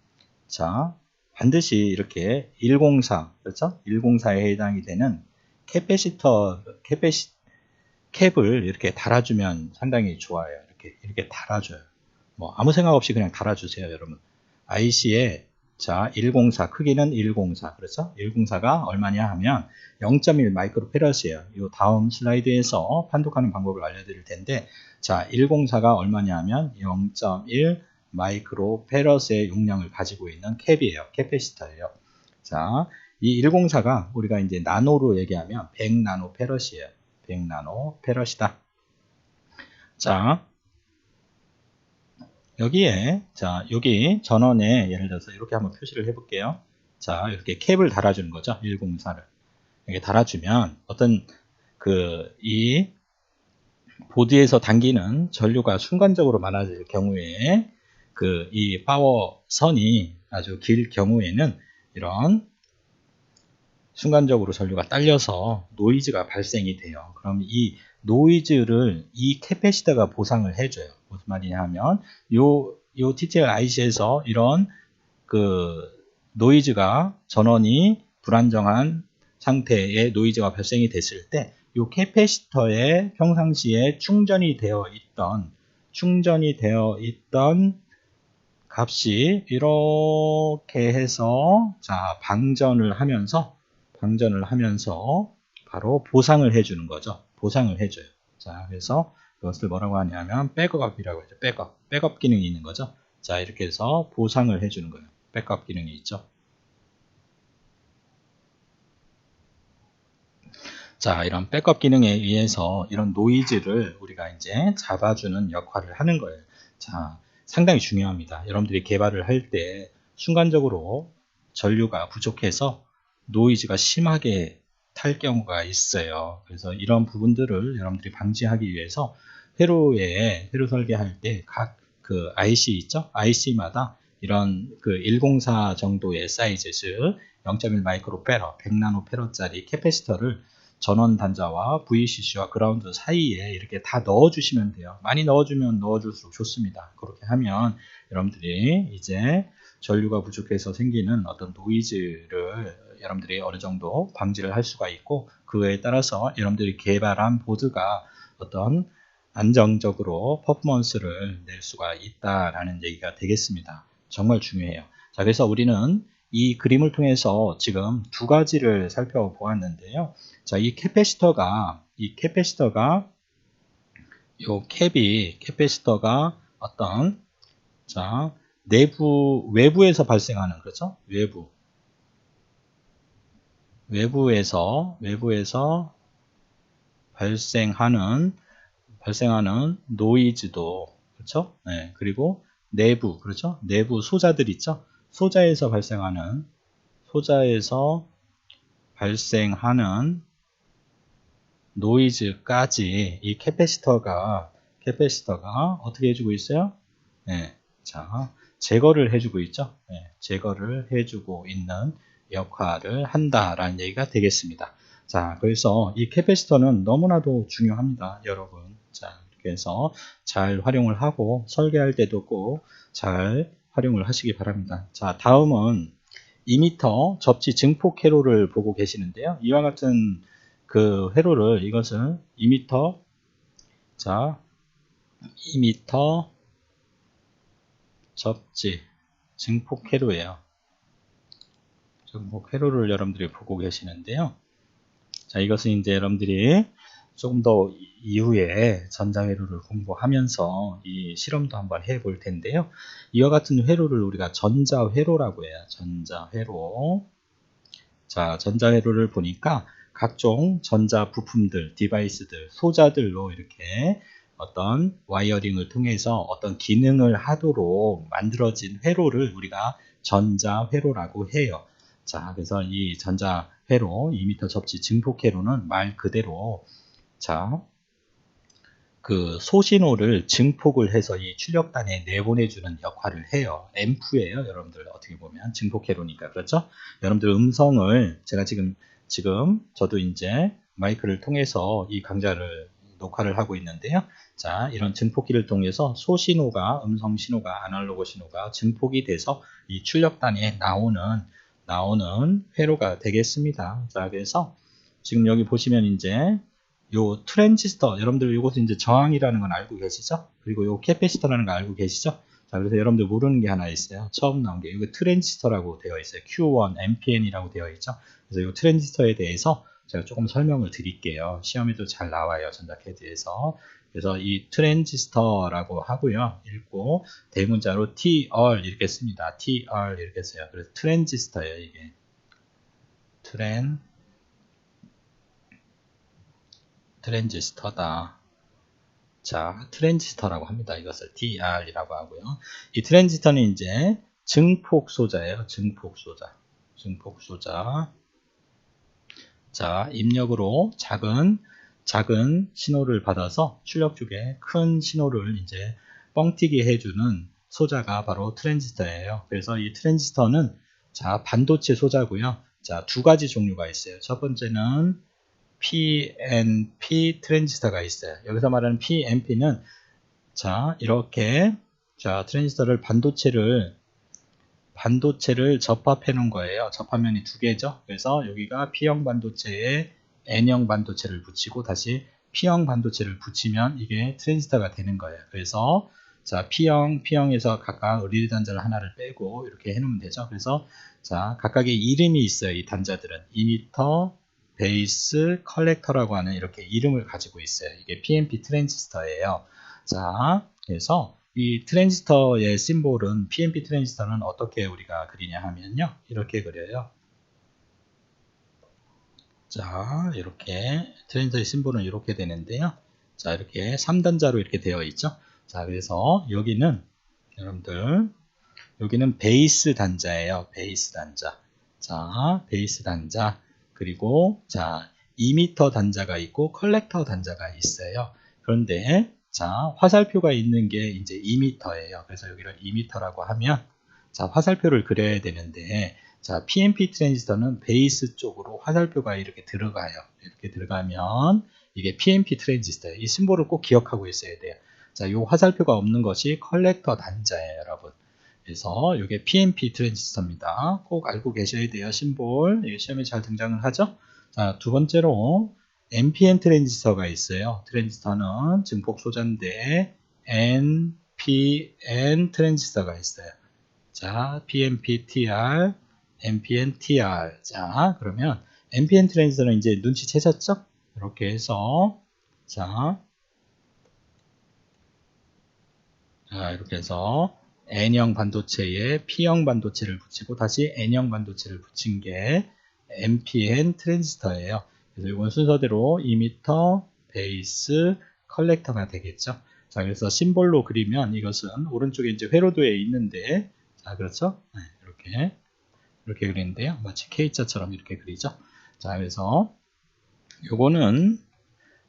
B: 자, 반드시 이렇게 104, 그렇죠? 104에 해당이 되는 캡을 이렇게 달아주면 상당히 좋아요. 이렇게 달아줘요. 뭐, 아무 생각 없이 그냥 달아주세요, 여러분. IC에, 자, 104, 크기는 104, 그렇죠? 104가 얼마냐 하면 0.1 마이크로페럿이에요. 이 다음 슬라이드에서 판독하는 방법을 알려드릴 텐데, 자, 104가 얼마냐 하면 0.1 마이크로페럿의 용량을 가지고 있는 캡이에요. 캐패시터예요. 자, 이 104가 우리가 이제 나노로 얘기하면 100나노페럿이에요. 100나노페럿이다. 자, 여기에, 자, 여기 전원에 예를 들어서 이렇게 한번 표시를 해볼게요. 자, 이렇게 캡을 달아주는 거죠. 104를. 이렇게 달아주면 어떤 이 보드에서 당기는 전류가 순간적으로 많아질 경우에 이 파워선이 아주 길 경우에는 이런 순간적으로 전류가 딸려서 노이즈가 발생이 돼요. 그럼 이 노이즈를 이 캐패시터가 보상을 해줘요. 무슨 말이냐 하면 요 TTL-IC에서 이런 노이즈가 전원이 불안정한 상태의 노이즈가 발생이 됐을 때 이 캐패시터에 평상시에 충전이 되어 있던 값이 이렇게 해서 자, 방전을 하면서 바로 보상을 해주는 거죠. 보상을 해줘요. 자, 그래서 이것을 뭐라고 하냐면 백업이라고 하죠. 백업 기능이 있는 거죠. 자, 이렇게 해서 보상을 해주는 거예요. 백업 기능이 있죠. 자, 이런 백업 기능에 의해서 이런 노이즈를 우리가 이제 잡아주는 역할을 하는 거예요. 자, 상당히 중요합니다. 여러분들이 개발을 할 때 순간적으로 전류가 부족해서 노이즈가 심하게 탈 경우가 있어요. 그래서 이런 부분들을 여러분들이 방지하기 위해서 회로 설계할 때 각 그 IC 있죠? IC마다 이런 그 104 정도의 사이즈, 즉 0.1 마이크로페러, 100나노페러짜리 캐패시터를 전원 단자와 VCC와 그라운드 사이에 이렇게 다 넣어주시면 돼요. 많이 넣어주면 넣어줄수록 좋습니다. 그렇게 하면 여러분들이 이제 전류가 부족해서 생기는 어떤 노이즈를 여러분들이 어느 정도 방지를 할 수가 있고, 그에 따라서 여러분들이 개발한 보드가 어떤 안정적으로 퍼포먼스를 낼 수가 있다라는 얘기가 되겠습니다. 정말 중요해요. 자, 그래서 우리는 이 그림을 통해서 지금 두 가지를 살펴보았는데요. 자, 이 캐패시터가 캐패시터가 어떤, 자, 외부에서 발생하는, 그렇죠? 외부에서 발생하는 노이즈도, 그렇죠? 네, 그리고 내부, 그렇죠? 내부 소자들 있죠? 소자에서 발생하는 노이즈까지 이 캐패시터가 어떻게 해주고 있어요? 네, 자, 제거를 해주고 있죠? 네, 제거를 해주고 있는 역할을 한다라는 얘기가 되겠습니다. 자, 그래서 이 캐패시터는 너무나도 중요합니다, 여러분. 자, 그래서 잘 활용을 하고 설계할 때도 꼭 잘 활용을 하시기 바랍니다. 자, 다음은 2m 접지 증폭 회로를 보고 계시는데요. 이와 같은 그 회로를, 이것은 2m, 자, 2m 접지 증폭 회로예요. 증폭 회로를 여러분들이 보고 계시는데요. 자, 이것은 이제 여러분들이 조금 더 이후에 전자회로를 공부하면서 이 실험도 한번 해볼 텐데요. 이와 같은 회로를 우리가 전자회로라고 해요. 전자회로. 자, 전자회로를 보니까 각종 전자 부품들, 디바이스들, 소자들로 이렇게 어떤 와이어링을 통해서 어떤 기능을 하도록 만들어진 회로를 우리가 전자회로라고 해요. 자, 그래서 이 전자회로, 2m 접지 증폭 회로는 말 그대로, 자, 그 소신호를 증폭을 해서 이 출력단에 내보내주는 역할을 해요. 앰프예요, 여러분들. 어떻게 보면 증폭회로니까. 그렇죠? 여러분들 음성을 제가 지금 저도 이제 마이크를 통해서 이 강좌를 녹화를 하고 있는데요. 자, 이런 증폭기를 통해서 소신호가, 음성 신호가, 아날로그 신호가 증폭이 돼서 이 출력단에 나오는 회로가 되겠습니다. 자, 그래서 지금 여기 보시면 이제 요 트랜지스터, 여러분들 요것은 이제 저항이라는 건 알고 계시죠? 그리고 요 캐패시터라는 거 알고 계시죠? 자, 그래서 여러분들 모르는 게 하나 있어요. 처음 나온 게, 이거 트랜지스터라고 되어 있어요. Q1, NPN이라고 되어 있죠? 그래서 요 트랜지스터에 대해서 제가 조금 설명을 드릴게요. 시험에도 잘 나와요, 전자캐드에서. 그래서 이 트랜지스터라고 하고요. 읽고, 대문자로 TR 이렇게 씁니다. TR 이렇게 써요. 그래서 트랜지스터예요, 이게. 트랜지스터다. 자, 트랜지스터라고 합니다. 이것을 TR이라고 하고요. 이 트랜지스터는 이제 증폭 소자예요. 증폭 소자. 자, 입력으로 작은 신호를 받아서 출력 쪽에 큰 신호를 이제 뻥튀기 해주는 소자가 바로 트랜지스터예요. 그래서 이 트랜지스터는, 자, 반도체 소자고요. 자, 두 가지 종류가 있어요. 첫 번째는 PNP 트랜지스터가 있어요. 여기서 말하는 PNP는, 자, 이렇게, 자, 트랜지스터를 반도체를 접합해 놓은 거예요. 접합면이 두 개죠. 그래서 여기가 P형 반도체에 N형 반도체를 붙이고 다시 P형 반도체를 붙이면 이게 트랜지스터가 되는 거예요. 그래서 자, P형에서 각각 의리 단자를 하나를 빼고 이렇게 해 놓으면 되죠. 그래서 자, 각각의 이름이 있어요. 이 단자들은 이미터, 베이스, 컬렉터라고 하는 이렇게 이름을 가지고 있어요. 이게 PNP 트랜지스터예요. 자, 그래서 이 트랜지스터의 심볼은, PNP 트랜지스터는 어떻게 우리가 그리냐 하면요. 이렇게 그려요. 자, 이렇게 트랜지스터의 심볼은 이렇게 되는데요. 자, 이렇게 3단자로 이렇게 되어 있죠. 자, 그래서 여기는 베이스 단자예요. 베이스 단자. 자, 베이스 단자. 그리고 자, 이미터 단자가 있고 컬렉터 단자가 있어요. 그런데 자, 화살표가 있는 게 이제 2m예요. 그래서 여기를 2m라고 하면, 자, 화살표를 그려야 되는데, 자, PNP 트랜지스터는 베이스 쪽으로 화살표가 이렇게 들어가요. 이렇게 들어가면, 이게 PNP 트랜지스터예요. 이 심볼을 꼭 기억하고 있어야 돼요. 자, 이 화살표가 없는 것이 컬렉터 단자예요, 여러분. 그래서 이게 PNP 트랜지스터입니다. 꼭 알고 계셔야 돼요, 심볼. 이게 시험에 잘 등장을 하죠? 자, 두 번째로, NPN 트랜지스터가 있어요. 트랜지스터는 증폭 소자인데 NPN 트랜지스터가 있어요. 자, PNPTR, NPNTR. 자, 그러면 NPN 트랜지스터는 이제 눈치채셨죠? 이렇게 해서 자, 이렇게 해서 N형 반도체에 P형 반도체를 붙이고 다시 N형 반도체를 붙인 게 NPN 트랜지스터예요. 그래서 이건 순서대로 이미터, 베이스, 컬렉터가 되겠죠. 자, 그래서 심볼로 그리면 이것은 오른쪽에 이제 회로도에 있는데, 자, 그렇죠? 네, 이렇게 그리는데요. 마치 K자처럼 이렇게 그리죠. 자, 그래서 요거는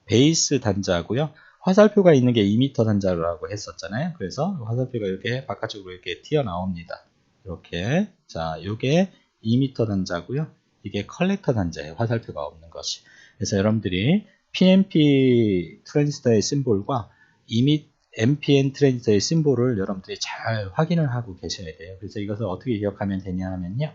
B: 베이스 단자고요. 화살표가 있는 게 2m 단자라고 했었잖아요. 그래서 화살표가 이렇게 바깥쪽으로 이렇게 튀어나옵니다. 이렇게. 자, 요게 2m 단자고요. 이게 컬렉터 단자예요. 화살표가 없는 것이. 그래서 여러분들이 PNP 트랜지스터의 심볼과 NPN 트랜지스터의 심볼을 여러분들이 잘 확인을 하고 계셔야 돼요. 그래서 이것을 어떻게 기억하면 되냐 하면요.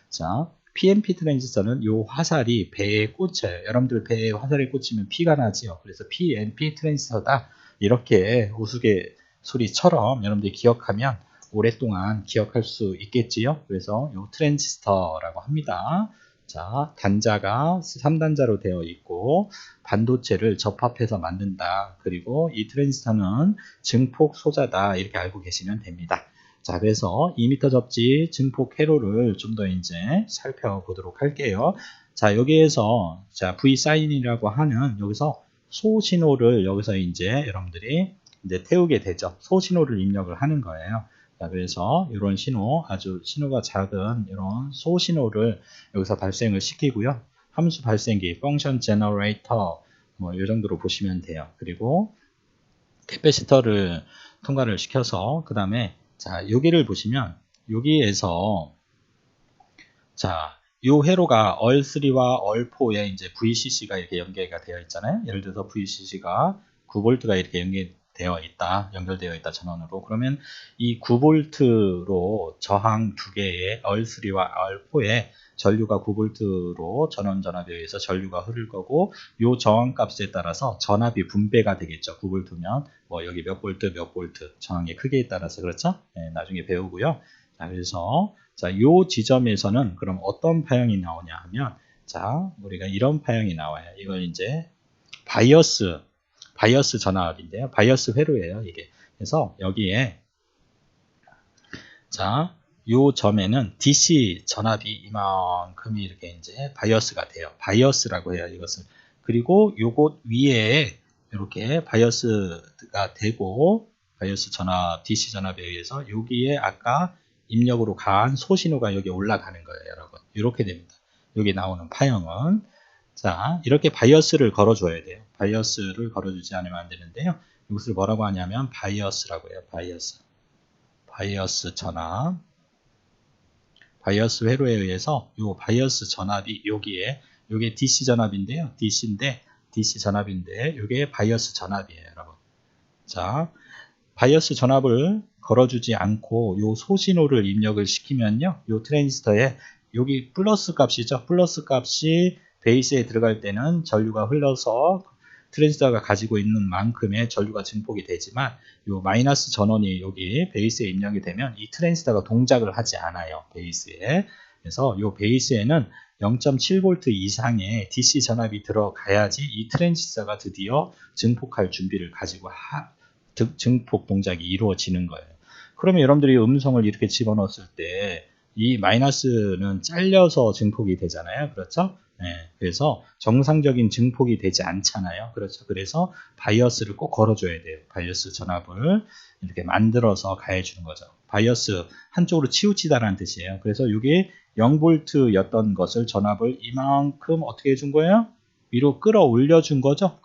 B: 자, PNP 트랜지스터는 이 화살이 배에 꽂혀요. 여러분들 배에 화살이 꽂히면 피가 나지요. 그래서 PNP 트랜지스터다. 이렇게 우스갯소리처럼 여러분들이 기억하면 오랫동안 기억할 수 있겠지요. 그래서 이 트랜지스터라고 합니다. 자, 단자가 3단자로 되어 있고 반도체를 접합해서 만든다. 그리고 이 트랜지스터는 증폭 소자다. 이렇게 알고 계시면 됩니다. 자, 그래서 2m 접지 증폭 회로를 좀 더 이제 살펴보도록 할게요. 자, 여기에서 자, V 사인이라고 하는 여기서 소 신호를 여기서 이제 여러분들이 이제 태우게 되죠. 소 신호를 입력을 하는 거예요. 자, 그래서 이런 신호, 아주 신호가 작은 이런 소 신호를 여기서 발생을 시키고요. 함수 발생기, 펑션 제너레이터 뭐 이 정도로 보시면 돼요. 그리고 캐패시터를 통과를 시켜서 그 다음에 자, 여기를 보시면 여기에서 자, 요 회로가 얼3와 얼4에 이제 VCC가 이렇게 연계가 되어 있잖아요. 예를 들어서 VCC가 9V가 이렇게 연결되어 있다 전원으로. 그러면 이 9V로 저항 두 개의 얼3와 얼4에 전류가 9V로 전원 전압에 의해서 전류가 흐를 거고 요 저항 값에 따라서 전압이 분배가 되겠죠. 9V면 뭐 여기 몇 볼트 몇 볼트 저항의 크기에 따라서 그렇죠? 네, 나중에 배우고요. 자, 그래서 자, 요 지점에서는 그럼 어떤 파형이 나오냐 하면 자, 우리가 이런 파형이 나와요. 이걸 이제 바이어스 전압인데요. 바이어스 회로예요, 이게. 그래서 여기에 자, 요 점에는 DC 전압이 이만큼이 이렇게 이제 바이어스가 돼요. 바이어스라고 해요, 이것을. 그리고 요곳 위에 이렇게 바이어스가 되고 바이어스 전압, DC 전압에 의해서 여기에 아까 입력으로 간 소신호가 여기 올라가는 거예요, 여러분. 이렇게 됩니다. 여기 나오는 파형은 자, 이렇게 바이어스를 걸어줘야 돼요. 바이어스를 걸어주지 않으면 안 되는데요. 이것을 뭐라고 하냐면 바이어스라고 해요. 바이어스 전압. 바이어스 회로에 의해서 이 바이어스 전압이 여기에 이게 DC 전압인데요. DC 전압인데 이게 바이어스 전압이에요, 여러분. 자, 바이어스 전압을 걸어주지 않고 요 소신호를 입력을 시키면요. 요 트랜지스터에 여기 플러스 값이죠. 플러스 값이 베이스에 들어갈 때는 전류가 흘러서 트랜지스터가 가지고 있는 만큼의 전류가 증폭이 되지만 요 마이너스 전원이 여기 베이스에 입력이 되면 이 트랜지스터가 동작을 하지 않아요. 베이스에. 그래서 요 베이스에는 0.7V 이상의 DC 전압이 들어가야지 이 트랜지스터가 드디어 증폭할 준비를 가지고 증폭 동작이 이루어지는 거예요. 그러면 여러분들이 음성을 이렇게 집어넣었을 때 이 마이너스는 잘려서 증폭이 되잖아요. 그렇죠? 네, 그래서 정상적인 증폭이 되지 않잖아요. 그렇죠? 그래서 바이어스를 꼭 걸어줘야 돼요. 바이어스 전압을 이렇게 만들어서 가해주는 거죠. 바이어스 한쪽으로 치우치다라는 뜻이에요. 그래서 이게 0V였던 것을 전압을 이만큼 어떻게 해준 거예요? 위로 끌어올려 준 거죠.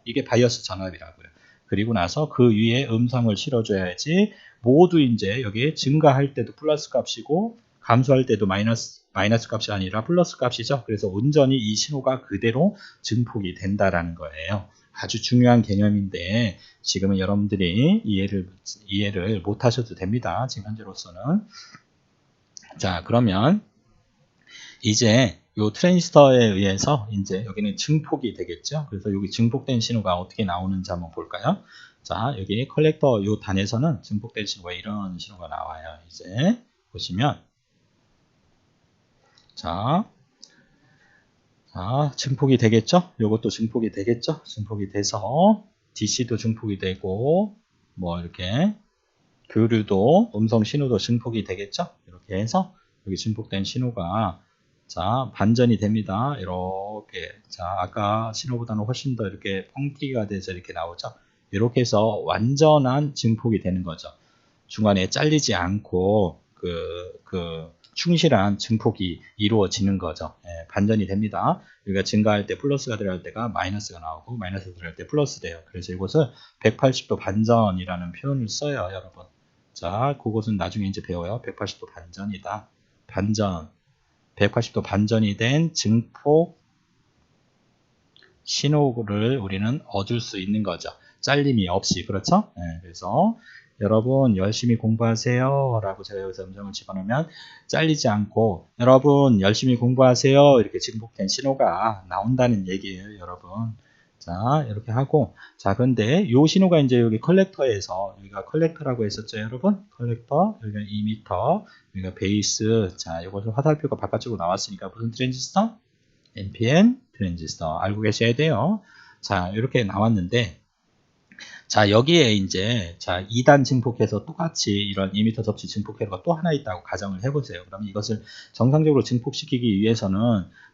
B: 이게 바이어스 전압이라고요. 그리고 나서 그 위에 음성을 실어줘야지 모두 이제 여기 증가할 때도 플러스 값이고 감소할 때도 마이너스 값이 아니라 플러스 값이죠. 그래서 온전히 이 신호가 그대로 증폭이 된다라는 거예요. 아주 중요한 개념인데 지금은 여러분들이 이해를 못 하셔도 됩니다. 지금 현재로서는. 자, 그러면 이제 요 트랜지스터에 의해서 이제 여기는 증폭이 되겠죠. 그래서 여기 증폭된 신호가 어떻게 나오는지 한번 볼까요? 자, 여기 컬렉터 요 단에서는 증폭된 신호가 이런 신호가 나와요. 이제 보시면 자, 증폭이 되겠죠? 요것도 증폭이 되겠죠? 증폭이 돼서 DC도 증폭이 되고 뭐 이렇게 교류도 음성 신호도 증폭이 되겠죠? 이렇게 해서 여기 증폭된 신호가 자 반전이 됩니다. 이렇게 자 아까 신호보다는 훨씬 더 이렇게 펑튀기가 돼서 이렇게 나오죠? 이렇게 해서 완전한 증폭이 되는 거죠. 중간에 잘리지 않고 충실한 증폭이 이루어지는 거죠. 예, 반전이 됩니다. 여기가 증가할 때 플러스가 들어갈 때가 마이너스가 나오고 마이너스가 들어갈 때 플러스 돼요. 그래서 이것을 180도 반전이라는 표현을 써요, 여러분. 자, 그것은 나중에 이제 배워요. 180도 반전이다. 반전. 180도 반전이 된 증폭 신호를 우리는 얻을 수 있는 거죠. 잘림이 없이. 그렇죠? 네, 그래서 여러분 열심히 공부하세요 라고 제가 여기서 음성을 집어넣으면 잘리지 않고 여러분 열심히 공부하세요 이렇게 증폭된 신호가 나온다는 얘기예요, 여러분. 자, 이렇게 하고 자, 그런데 이 신호가 이제 여기 컬렉터에서 여기가 컬렉터라고 했었죠, 여러분. 컬렉터, 여기가 이미터, 여기가 베이스. 자, 이것을 화살표가 바깥쪽으로 나왔으니까 무슨 트랜지스터? NPN 트랜지스터 알고 계셔야 돼요. 자, 이렇게 나왔는데 자, 여기에 이제 자 2단 증폭해서 똑같이 이런 2m 접시 증폭회로가 또 하나 있다고 가정을 해보세요. 그럼 이것을 정상적으로 증폭시키기 위해서는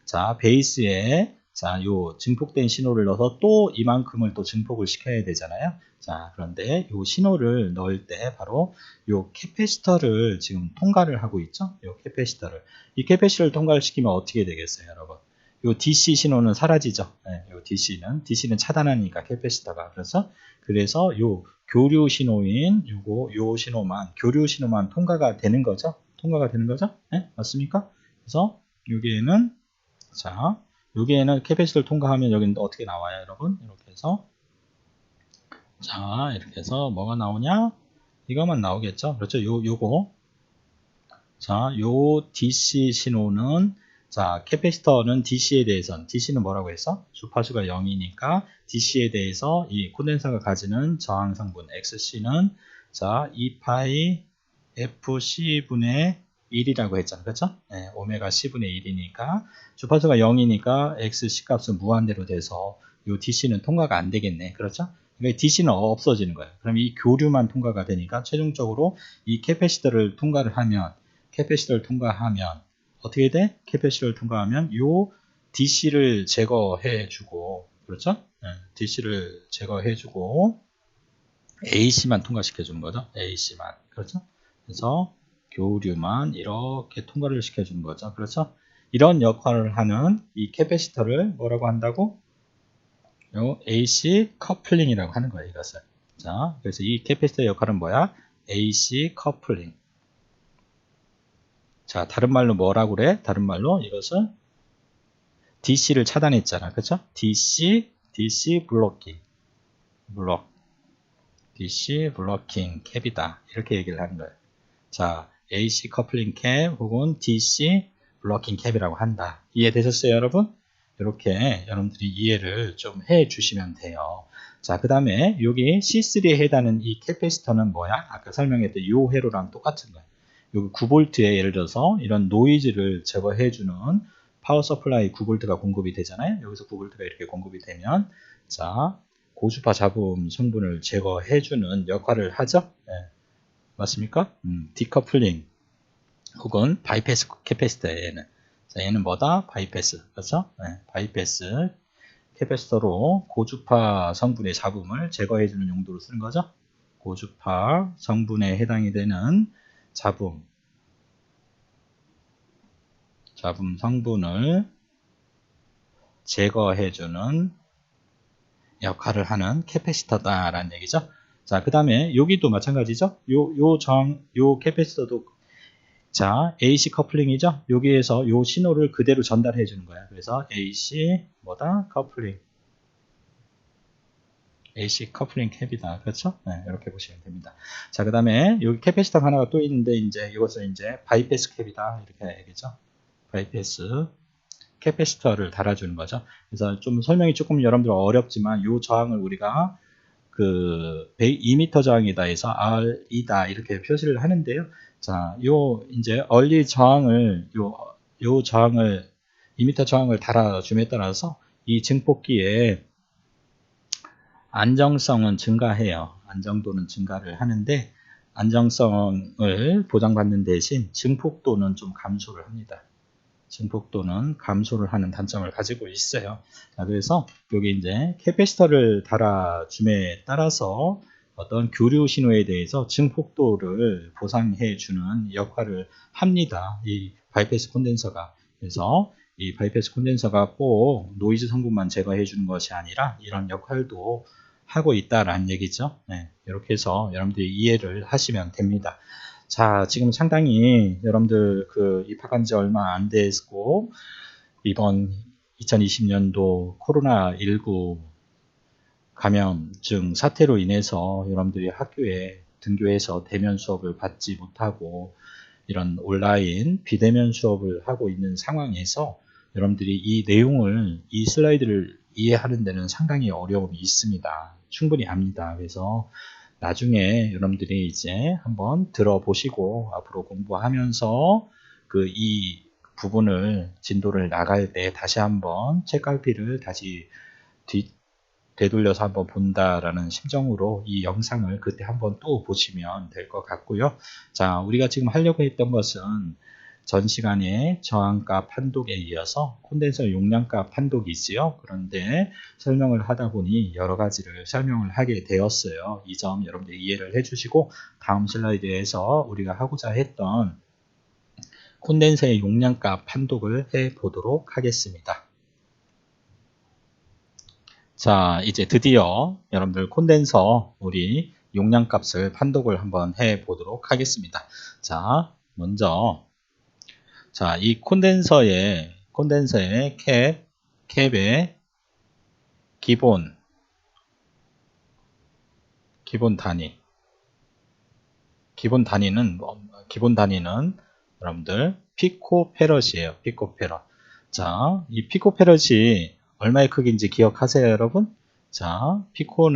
B: 자 베이스에 자 요 증폭된 신호를 넣어서 또 이만큼을 또 증폭을 시켜야 되잖아요. 자, 그런데 요 신호를 넣을 때 바로 요 캐패시터를 지금 통과를 하고 있죠. 요 캐패시터를 이 캐패시터를 통과를 시키면 어떻게 되겠어요, 여러분? 요 DC 신호는 사라지죠. 네, 요 DC는 차단하니까 캐패시터가. 그래서 요 교류 신호인 요 신호만 교류 신호만 통과가 되는 거죠. 네? 맞습니까? 그래서 여기에는 자 여기에는 캐패시터를 통과하면 여기는 어떻게 나와요, 여러분? 이렇게 해서 자 이렇게 해서 뭐가 나오냐? 이거만 나오겠죠. 그렇죠. 요거 자, 요 DC 신호는 자, 캐패시터는 DC에 대해서는 DC는 뭐라고 했어? 주파수가 0이니까 DC에 대해서 이 콘덴서가 가지는 저항 성분 XC는 자, 2파이 FC분의 1이라고 했잖아. 그렇죠? 네, 오메가 C분의 1이니까 주파수가 0이니까 XC 값은 무한대로 돼서 요 DC는 통과가 안 되겠네. 그렇죠? 그러니까 DC는 없어지는 거예요. 그럼 이 교류만 통과가 되니까 최종적으로 이 캐패시터를 통과를 하면 캐패시터를 통과하면 어떻게 돼? 캐패시터를 통과하면 요 DC를 제거해주고 그렇죠? 네, DC를 제거해주고 AC만 통과시켜주는 거죠. AC만 그렇죠? 그래서 교류만 이렇게 통과를 시켜주는 거죠. 그렇죠? 이런 역할을 하는 이 캐패시터를 뭐라고 한다고? 요 AC 커플링이라고 하는 거예요, 이것을. 자, 그래서 이 캐패시터의 역할은 뭐야? AC 커플링. 자, 다른 말로 뭐라고 그래? 다른 말로 이것은 DC를 차단했잖아. 그쵸? DC 블로킹. DC 블로킹 캡이다. 이렇게 얘기를 하는 거예요. 자, AC 커플링 캡 혹은 DC 블로킹 캡이라고 한다. 이해되셨어요, 여러분? 이렇게 여러분들이 이해를 좀 해 주시면 돼요. 자, 그 다음에 여기 C3에 해당하는 이 캐패시터는 뭐야? 아까 설명했던 이 회로랑 똑같은 거예요. 여기 9V에 예를 들어서 이런 노이즈를 제거해주는 파워 서플라이 9V가 공급이 되잖아요. 여기서 9V가 이렇게 공급이 되면 자 고주파 잡음 성분을 제거해주는 역할을 하죠. 네. 맞습니까? 디커플링 혹은 바이패스 캐패시터에는 자 얘는 뭐다? 바이패스 그렇죠? 네. 바이패스 캐패시터로 고주파 성분의 잡음을 제거해주는 용도로 쓰는 거죠. 고주파 성분에 해당이 되는 잡음 성분을 제거해주는 역할을 하는 캐패시터다라는 얘기죠. 자, 그 다음에 여기도 마찬가지죠. 요 캐패시터도 자, AC 커플링이죠. 여기에서 요 신호를 그대로 전달해 주는 거야. 그래서 AC 뭐다? 커플링. AC 커플링 캡이다. 그렇죠? 네, 이렇게 보시면 됩니다. 자, 그 다음에 여기 캐패시터가 하나가 또 있는데 이제 이것을 이제 바이패스 캡이다. 이렇게 얘기죠. 바이패스 캐패시터를 달아주는 거죠. 그래서 좀 설명이 조금 여러분들 어렵지만 이 저항을 우리가 그 2m 저항이다 해서 R이다 이렇게 표시를 하는데요. 자, 요 이제 얼리 저항을 요 저항을 2m 저항을 달아줌에 따라서 이 증폭기에 안정성은 증가해요. 안정도는 증가를 하는데 안정성을 보장받는 대신 증폭도는 좀 감소를 합니다. 증폭도는 감소를 하는 단점을 가지고 있어요. 자, 그래서 여기 이제 캐패시터를 달아줌에 따라서 어떤 교류 신호에 대해서 증폭도를 보상해 주는 역할을 합니다. 이 바이패스 콘덴서가. 그래서 이 바이패스 콘덴서가 꼭 노이즈 성분만 제거해 주는 것이 아니라 이런 역할도 하고 있다라는 얘기죠. 네, 이렇게 해서 여러분들이 이해를 하시면 됩니다. 자, 지금 상당히 여러분들 그 입학한 지 얼마 안 됐고 이번 2020년도 코로나19 감염증 사태로 인해서 여러분들이 학교에 등교해서 대면 수업을 받지 못하고 이런 온라인 비대면 수업을 하고 있는 상황에서 여러분들이 이 내용을 이 슬라이드를 이해하는 데는 상당히 어려움이 있습니다. 충분히 압니다. 그래서 나중에 여러분들이 이제 한번 들어보시고 앞으로 공부하면서 그 이 부분을 진도를 나갈 때 다시 한번 책갈피를 다시 되돌려서 한번 본다라는 심정으로 이 영상을 그때 한번 또 보시면 될 것 같고요. 자, 우리가 지금 하려고 했던 것은 전 시간에 저항값 판독에 이어서 콘덴서 용량값 판독이 있지요. 그런데 설명을 하다 보니 여러 가지를 설명을 하게 되었어요. 이 점 여러분들 이해를 해주시고 다음 슬라이드에서 우리가 하고자 했던 콘덴서의 용량값 판독을 해 보도록 하겠습니다. 자, 이제 드디어 여러분들 콘덴서 우리 용량값을 판독을 한번 해 보도록 하겠습니다. 자, 먼저 자, 이 콘덴서의 캡의 기본 단위는 여러분들 피코페럿이에요. 피코페럿. 자, 이 피코페럿이 얼마의 크기인지 기억하세요, 여러분? 자, 피코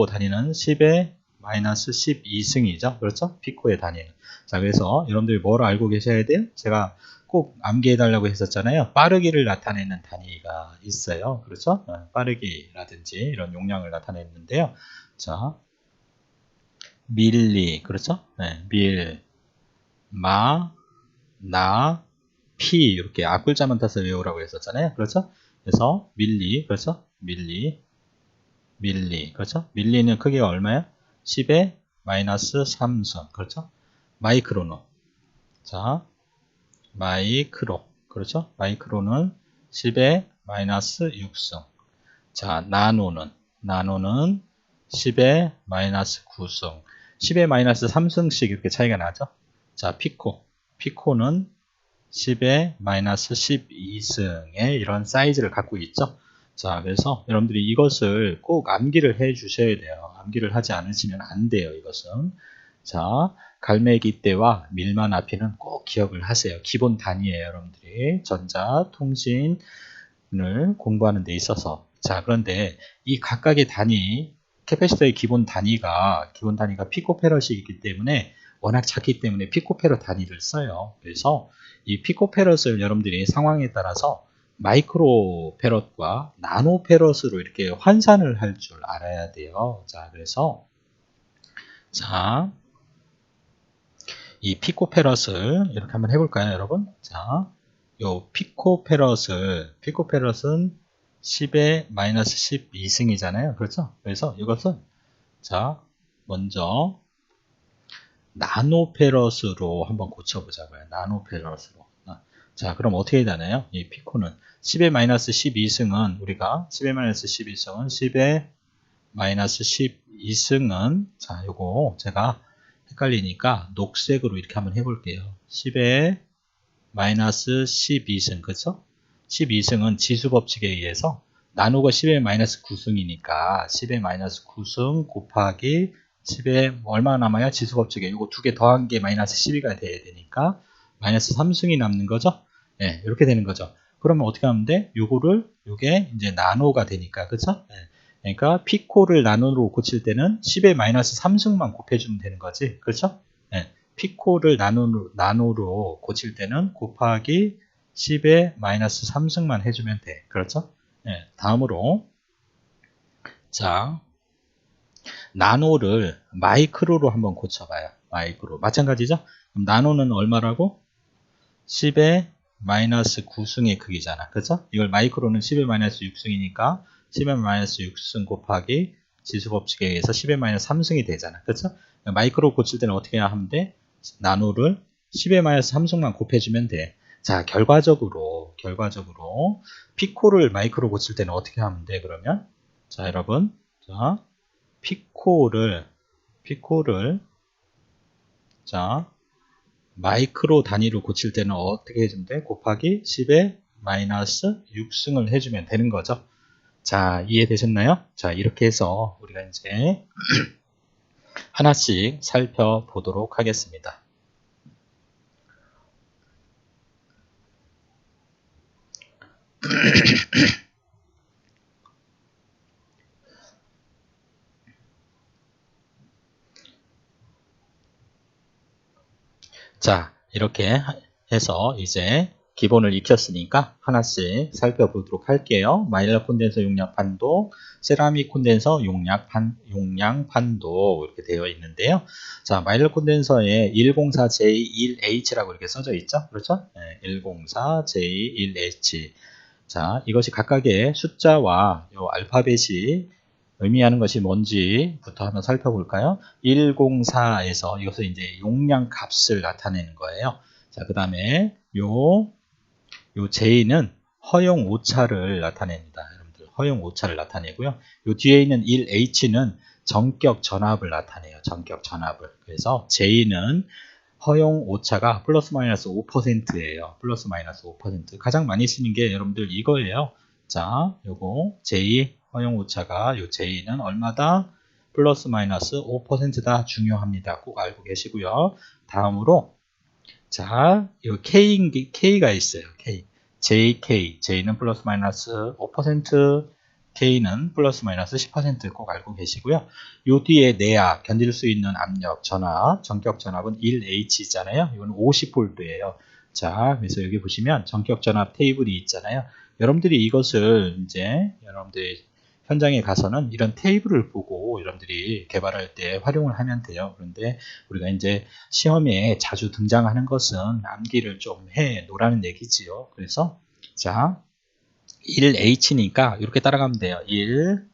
B: 단위는 10의 마이너스 12승이죠. 그렇죠? 피코의 단위는. 자, 그래서 여러분들이 뭘 알고 계셔야 돼요? 제가 꼭 암기해달라고 했었잖아요. 빠르기를 나타내는 단위가 있어요. 그렇죠? 빠르기라든지 이런 용량을 나타내는데요. 자, 밀리, 그렇죠? 네, 나, 피 이렇게 앞글자만 타서 외우라고 했었잖아요. 그렇죠? 그래서 밀리, 그렇죠? 밀리, 그렇죠? 밀리는 크기가 얼마야? 10의 마이너스 3승, 그렇죠? 마이크로는 자, 그렇죠? 마이크로는 10의 마이너스 6승. 자, 나노는 10의 마이너스 9승. 10의 마이너스 3승씩 이렇게 차이가 나죠? 자, 피코는 10의 마이너스 12승의 이런 사이즈를 갖고 있죠. 자, 그래서 여러분들이 이것을 꼭 암기를 해 주셔야 돼요. 암기를 하지 않으시면 안 돼요, 이것은. 자, 갈매기 떼와 밀만 앞에는 꼭 기억을 하세요. 기본 단위예요, 여러분들이. 전자, 통신을 공부하는 데 있어서. 자, 그런데 이 각각의 단위, 캐패시터의 기본 단위가 피코페럿이 있기 때문에 워낙 작기 때문에 피코페럿 단위를 써요. 그래서 이 피코페럿을 여러분들이 상황에 따라서 마이크로페럿과 나노페럿으로 이렇게 환산을 할 줄 알아야 돼요. 자, 그래서 자, 이 피코페럿을 이렇게 한번 해볼까요, 여러분? 자, 요 피코페럿은 10의 마이너스 12승이잖아요. 그렇죠? 그래서 이것은 자, 먼저 나노페럿으로 한번 고쳐보자고요. 나노페럿으로. 자, 그럼 어떻게 되나요? 이 피코는 10의 마이너스 12승은 우리가 10의 마이너스 12승은 10의 마이너스 12승은 자, 요거 제가 헷갈리니까 녹색으로 이렇게 한번 해볼게요. 10의 마이너스 12승, 그쵸? 12승은 지수법칙에 의해서 나누고 10의 마이너스 9승이니까 10의 마이너스 9승 곱하기 10의 얼마 남아요? 지수법칙에 요거 두 개 더한 게 마이너스 12가 돼야 되니까 마이너스 3승이 남는 거죠? 예, 이렇게 되는 거죠. 그러면 어떻게 하면 돼? 요게 이제 나노가 되니까, 그쵸? 예. 그러니까 피코를 나노로 고칠 때는 10의 마이너스 3승만 곱해주면 되는 거지, 그렇죠? 예. 피코를 나노로 고칠 때는 곱하기 10의 마이너스 3승만 해주면 돼, 그렇죠? 예. 다음으로 자 나노를 마이크로로 한번 고쳐봐요. 마이크로 마찬가지죠? 그럼 나노는 얼마라고? 10의 마이너스 9승의 크기잖아. 그쵸? 이걸 마이크로는 10의 마이너스 6승이니까 10의 마이너스 6승 곱하기 지수법칙에 의해서 10의 마이너스 3승이 되잖아. 그쵸? 마이크로 고칠 때는 어떻게 하면 돼? 나노를 10의 마이너스 3승만 곱해주면 돼. 자, 결과적으로 피코를 마이크로 고칠 때는 어떻게 하면 돼? 그러면 자, 여러분, 자, 피코를 자 마이크로 단위로 고칠 때는 어떻게 해주면 돼? 곱하기 10의 마이너스 6승을 해주면 되는 거죠. 자, 이해되셨나요? 자, 이렇게 해서 우리가 이제 하나씩 살펴보도록 하겠습니다. 자, 이렇게 해서 이제 기본을 익혔으니까 하나씩 살펴보도록 할게요. 마일러 콘덴서 용량 판도, 세라믹 콘덴서 용량 판도 이렇게 되어 있는데요. 자, 마일러 콘덴서에 104J1H라고 이렇게 써져 있죠. 그렇죠? 네, 104J1H. 자, 이것이 각각의 숫자와 요 알파벳이 의미하는 것이 뭔지부터 한번 살펴볼까요? 104에서 이것은 이제 용량 값을 나타내는 거예요. 자, 그 다음에 요 J는 허용 오차를 나타냅니다. 여러분들, 허용 오차를 나타내고요. 요 뒤에 있는 1H는 전격 전압을 나타내요. 전격 전압을. 그래서 J는 허용 오차가 플러스 마이너스 5%예요. 플러스 마이너스 5%. 가장 많이 쓰는 게 여러분들 이거예요. 자, 요거 J 허용 오차가 요 J는 얼마다? 플러스 마이너스 5%다. 중요합니다. 꼭 알고 계시고요. 다음으로 자, 요 K가 있어요. K. J는 플러스 마이너스 5%, K는 플러스 마이너스 10% 꼭 알고 계시고요. 요 뒤에 내압, 견딜 수 있는 압력, 전압, 전격 전압은 1H잖아요. 이건 50V예요. 자, 그래서 여기 보시면 전격 전압 테이블이 있잖아요. 여러분들이 이것을 이제 여러분들이 현장에 가서는 이런 테이블을 보고 여러분들이 개발할 때 활용을 하면 돼요. 그런데 우리가 이제 시험에 자주 등장하는 것은 암기를 좀 해 놓으라는 얘기지요. 그래서 자 1H니까 이렇게 따라가면 돼요. 1.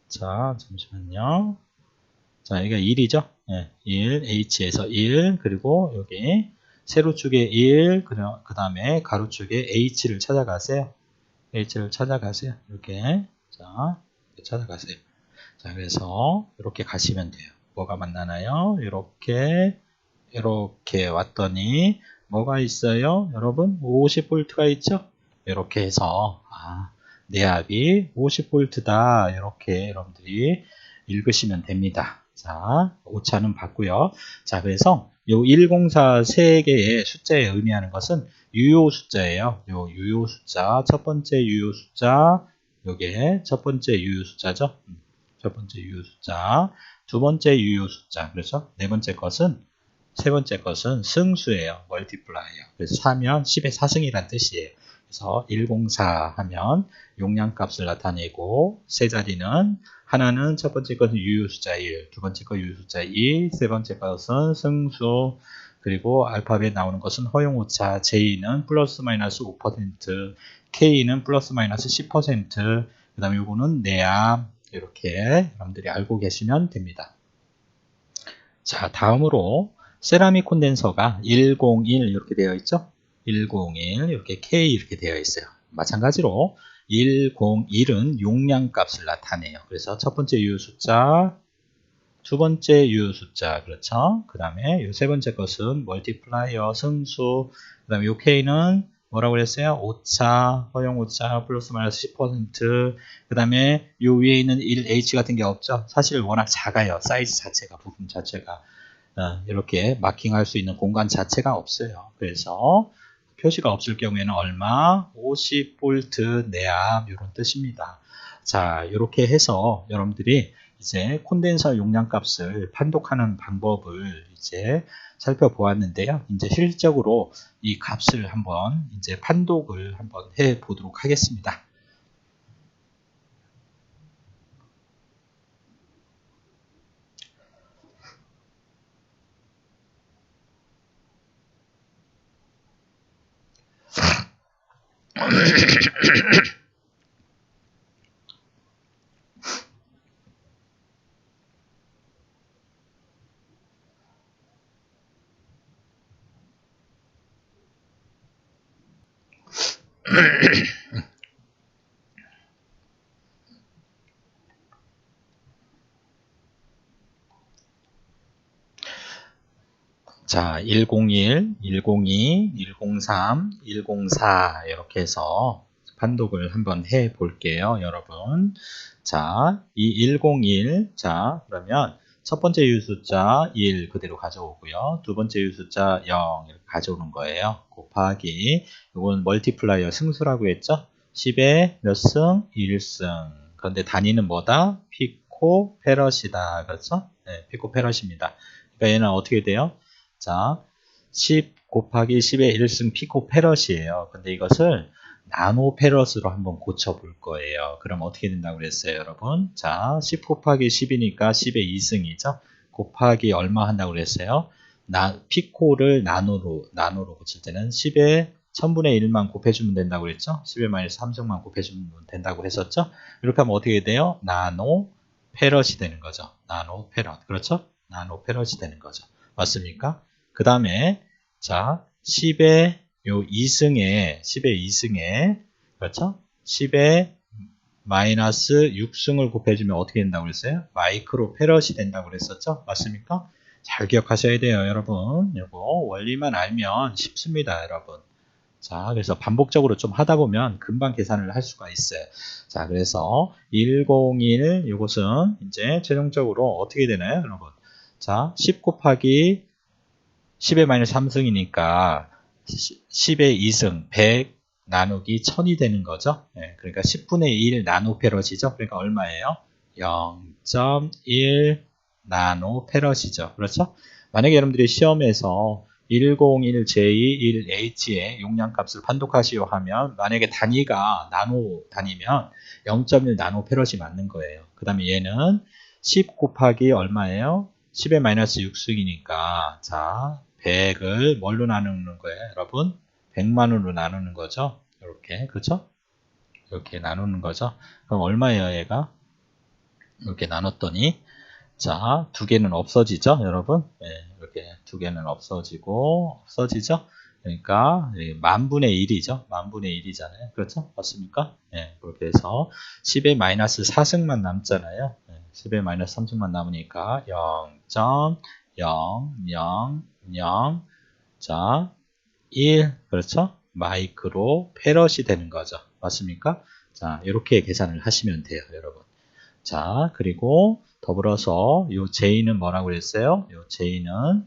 B: 자, 잠시만요. 자, 여기가 1이죠. 네, 1, H에서 1, 그리고 여기 세로축에 1, 그 다음에 가로축에 H를 찾아가세요. H를 찾아가세요. 이렇게. 자, 찾아가세요. 자, 그래서 이렇게 가시면 돼요. 뭐가 만나나요? 이렇게 왔더니 뭐가 있어요? 여러분, 50V가 있죠? 이렇게 해서 내압이 50V다. 이렇게 여러분들이 읽으시면 됩니다. 자, 오차는 받고요. 자, 그래서 요 104 3개의 숫자에 의미하는 것은 유효 숫자예요. 요 유효 숫자, 첫 번째 유효 숫자, 요게 첫 번째 유효 숫자죠. 첫 번째 유효 숫자, 두 번째 유효 숫자. 그래서 세 번째 것은 승수예요. 멀티플라이어. 그래서 4면 10의 4승이란 뜻이에요. 그래서 104 하면 용량값을 나타내고 세 자리는 하나는 첫 번째 것은 유효 숫자 1, 두 번째 거 유효 숫자 2, 세 번째 것은 승수, 그리고 알파벳 나오는 것은 허용 오차, J는 플러스 마이너스 5%, K는 플러스 마이너스 10%, 그 다음에 요거는 내압, 이렇게 여러분들이 알고 계시면 됩니다. 자, 다음으로 세라믹 콘덴서가 101 이렇게 되어 있죠. 101 이렇게 K 이렇게 되어 있어요. 마찬가지로 101은 용량값을 나타내요. 그래서 첫 번째 유효 숫자, 두 번째 유효 숫자, 그렇죠? 그 다음에 요 세 번째 것은 멀티플라이어, 승수, 그 다음에 요 K는 뭐라고 그랬어요? 오차, 허용 오차, 플러스 마이너스 10%, 그 다음에 요 위에 있는 1H 같은 게 없죠? 사실 워낙 작아요. 사이즈 자체가, 부품 자체가. 이렇게 마킹할 수 있는 공간 자체가 없어요. 그래서 표시가 없을 경우에는 얼마? 50V 내압, 이런 뜻입니다. 자, 이렇게 해서 여러분들이 이제 콘덴서 용량 값을 판독하는 방법을 이제 살펴보았는데요. 이제 실질적으로 이 값을 한번 이제 판독을 한번 해 보도록 하겠습니다. 자, 101, 102, 103, 104 이렇게 해서 판독을 한번 해 볼게요, 여러분. 자, 이 101, 자, 그러면 첫 번째 유숫자 1 그대로 가져오고요. 두 번째 유숫자 0 이렇게 가져오는 거예요. 곱하기, 이건 멀티플라이어 승수라고 했죠? 10에 몇 승? 1승. 그런데 단위는 뭐다? 피코 페럿이다. 그렇죠? 네, 피코 페럿입니다. 그러니까 얘는 어떻게 돼요? 자, 10 곱하기 10의 1승 피코 페럿이에요. 근데 이것을 나노 페럿으로 한번 고쳐볼 거예요. 그럼 어떻게 된다고 그랬어요, 여러분? 자, 10 곱하기 10이니까 10의 2승이죠. 곱하기 얼마 한다고 그랬어요? 피코를 나노로 고칠 때는 10의 1000분의 1만 곱해주면 된다고 그랬죠? 10의 마이너스 3승만 곱해주면 된다고 했었죠? 이렇게 하면 어떻게 돼요? 나노 페럿이 되는 거죠. 나노 페럿. 그렇죠? 나노 페럿이 되는 거죠. 맞습니까? 그 다음에 자 10의 요 2승에 10의 2승에 그렇죠? 10의 마이너스 6승을 곱해주면 어떻게 된다고 그랬어요? 마이크로 페럿이 된다고 그랬었죠? 맞습니까? 잘 기억하셔야 돼요, 여러분. 이거 원리만 알면 쉽습니다, 여러분. 자, 그래서 반복적으로 좀 하다 보면 금방 계산을 할 수가 있어요. 자, 그래서 101 이것은 이제 최종적으로 어떻게 되나요, 여러분? 자, 10 곱하기 10의 마이너스 3승이니까 10의 2승 100 나누기 1000이 되는 거죠. 네, 그러니까 10분의 1 나노페럿이죠. 그러니까 얼마예요? 0.1 나노페럿이죠. 그렇죠? 만약에 여러분들이 시험에서 101J, 1H의 용량값을 판독하시오 하면 만약에 단위가 나노 단위면 0.1 나노페럿이 맞는 거예요. 그 다음에 얘는 10 곱하기 얼마예요? 10의 마이너스 6승이니까 자 100을 뭘로 나누는 거예요, 여러분? 100만으로 나누는 거죠. 이렇게 그렇죠? 이렇게 나누는 거죠. 그럼 얼마예요, 얘가? 이렇게 나눴더니 자, 두 개는 없어지죠, 여러분? 네, 이렇게 두 개는 없어지죠? 그러니까 만분의 1이죠. 만분의 1이잖아요. 그렇죠? 맞습니까? 네, 그렇게 해서 10의 마이너스 4승만 남잖아요. 네, 10의 마이너스 3승만 남으니까 0.000 자, 1 그렇죠? 마이크로 페럿이 되는 거죠. 맞습니까? 자, 이렇게 계산을 하시면 돼요, 여러분. 자, 그리고 더불어서 요 J는 뭐라고 그랬어요? 요 J는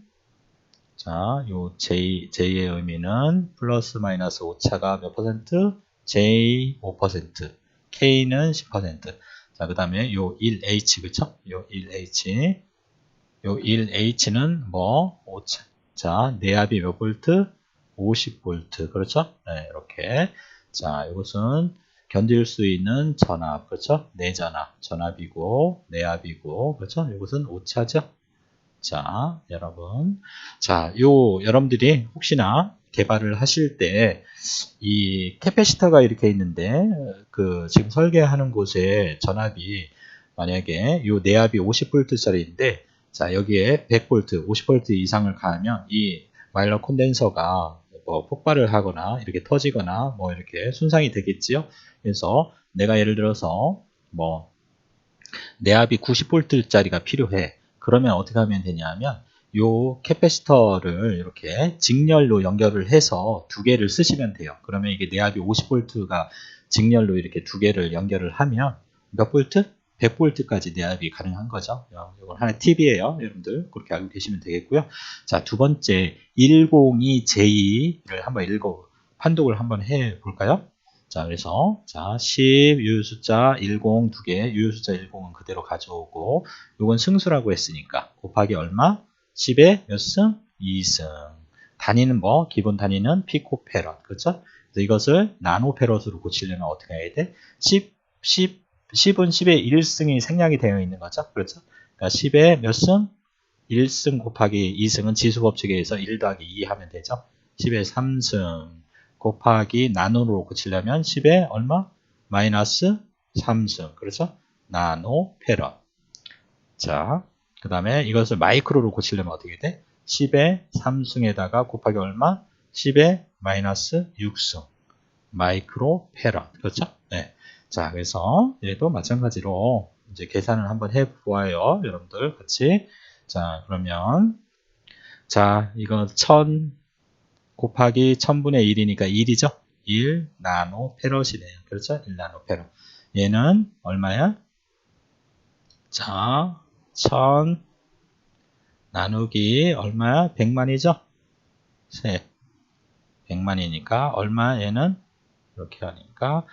B: 자, 요 J의 의미는 플러스 마이너스 오차가 몇 퍼센트? J 5%, K는 10%. 자, 그 다음에 요 1H, 그쵸? 요 1H. 요 1H는 뭐? 오차. 자, 내압이 몇 볼트? 50볼트. 그렇죠? 네, 이렇게. 자, 이것은 견딜 수 있는 전압, 그렇죠? 내전압, 전압이고, 내압이고, 그렇죠? 이것은 오차죠? 자, 여러분. 자, 여러분들이 혹시나 개발을 하실 때, 이 캐패시터가 이렇게 있는데, 지금 설계하는 곳에 전압이, 만약에 요 내압이 50V짜리인데, 자, 여기에 100V, 50V 이상을 가하면 이 마일러 콘덴서가 뭐 폭발을 하거나 이렇게 터지거나 뭐 이렇게 손상이 되겠지요. 그래서 내가 예를 들어서 뭐 내압이 90V짜리가 필요해. 그러면 어떻게 하면 되냐면 요 캐패시터를 이렇게 직렬로 연결을 해서 두 개를 쓰시면 돼요. 그러면 이게 내압이 50V가 직렬로 이렇게 두 개를 연결을 하면 몇 볼트? 100V까지 내압이 가능한 거죠. 이건 하나의 팁이에요. 여러분들 그렇게 알고 계시면 되겠고요. 자, 두 번째 102J를 한번 판독을 한번 해 볼까요? 자, 그래서 자 10 유효 숫자 10 두 개, 유효 숫자 10은 그대로 가져오고 요건 승수라고 했으니까 곱하기 얼마? 10에 몇 승? 2승. 단위는 뭐? 기본 단위는 피코페럿. 그렇죠? 그래서 이것을 나노페럿으로 고치려면 어떻게 해야 돼? 10은 10에 1승이 생략이 되어 있는 거죠. 그렇죠? 그러니까 10에 몇 승? 1승 곱하기 2승은 지수법칙에 의해서 1 더하기 2 하면 되죠. 10에 3승 곱하기 나노로 고치려면 10에 얼마? 마이너스 3승. 그렇죠? 나노페럿. 자, 그 다음에 이것을 마이크로로 고치려면 어떻게 돼? 10의 3승에다가 곱하기 얼마? 10의 마이너스 6승. 마이크로 페럿. 그렇죠? 네. 자, 그래서 얘도 마찬가지로 이제 계산을 한번 해 보아요. 여러분들 같이. 자, 그러면 자, 이거 1000 곱하기 1000분의 1이니까 1이죠? 1 나노 페럿이네요. 그렇죠? 1 나노 페럿. 얘는 얼마야? 자, 1000 나누기 얼마야? 100만이죠? 셋. 100만이니까 얼마? 얘는 이렇게 하니까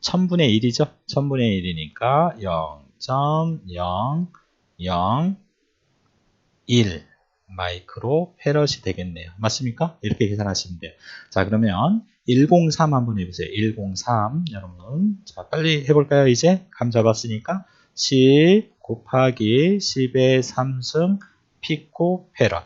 B: 1000분의 1이죠? 1000분의 1이니까 0.0001 마이크로 페럿이 되겠네요. 맞습니까? 이렇게 계산하시면 돼요. 자, 그러면 103 한번 해보세요. 103 여러분. 자, 빨리 해볼까요? 이제 감 잡았으니까 10 곱하기 10의 3승 피코 페럿.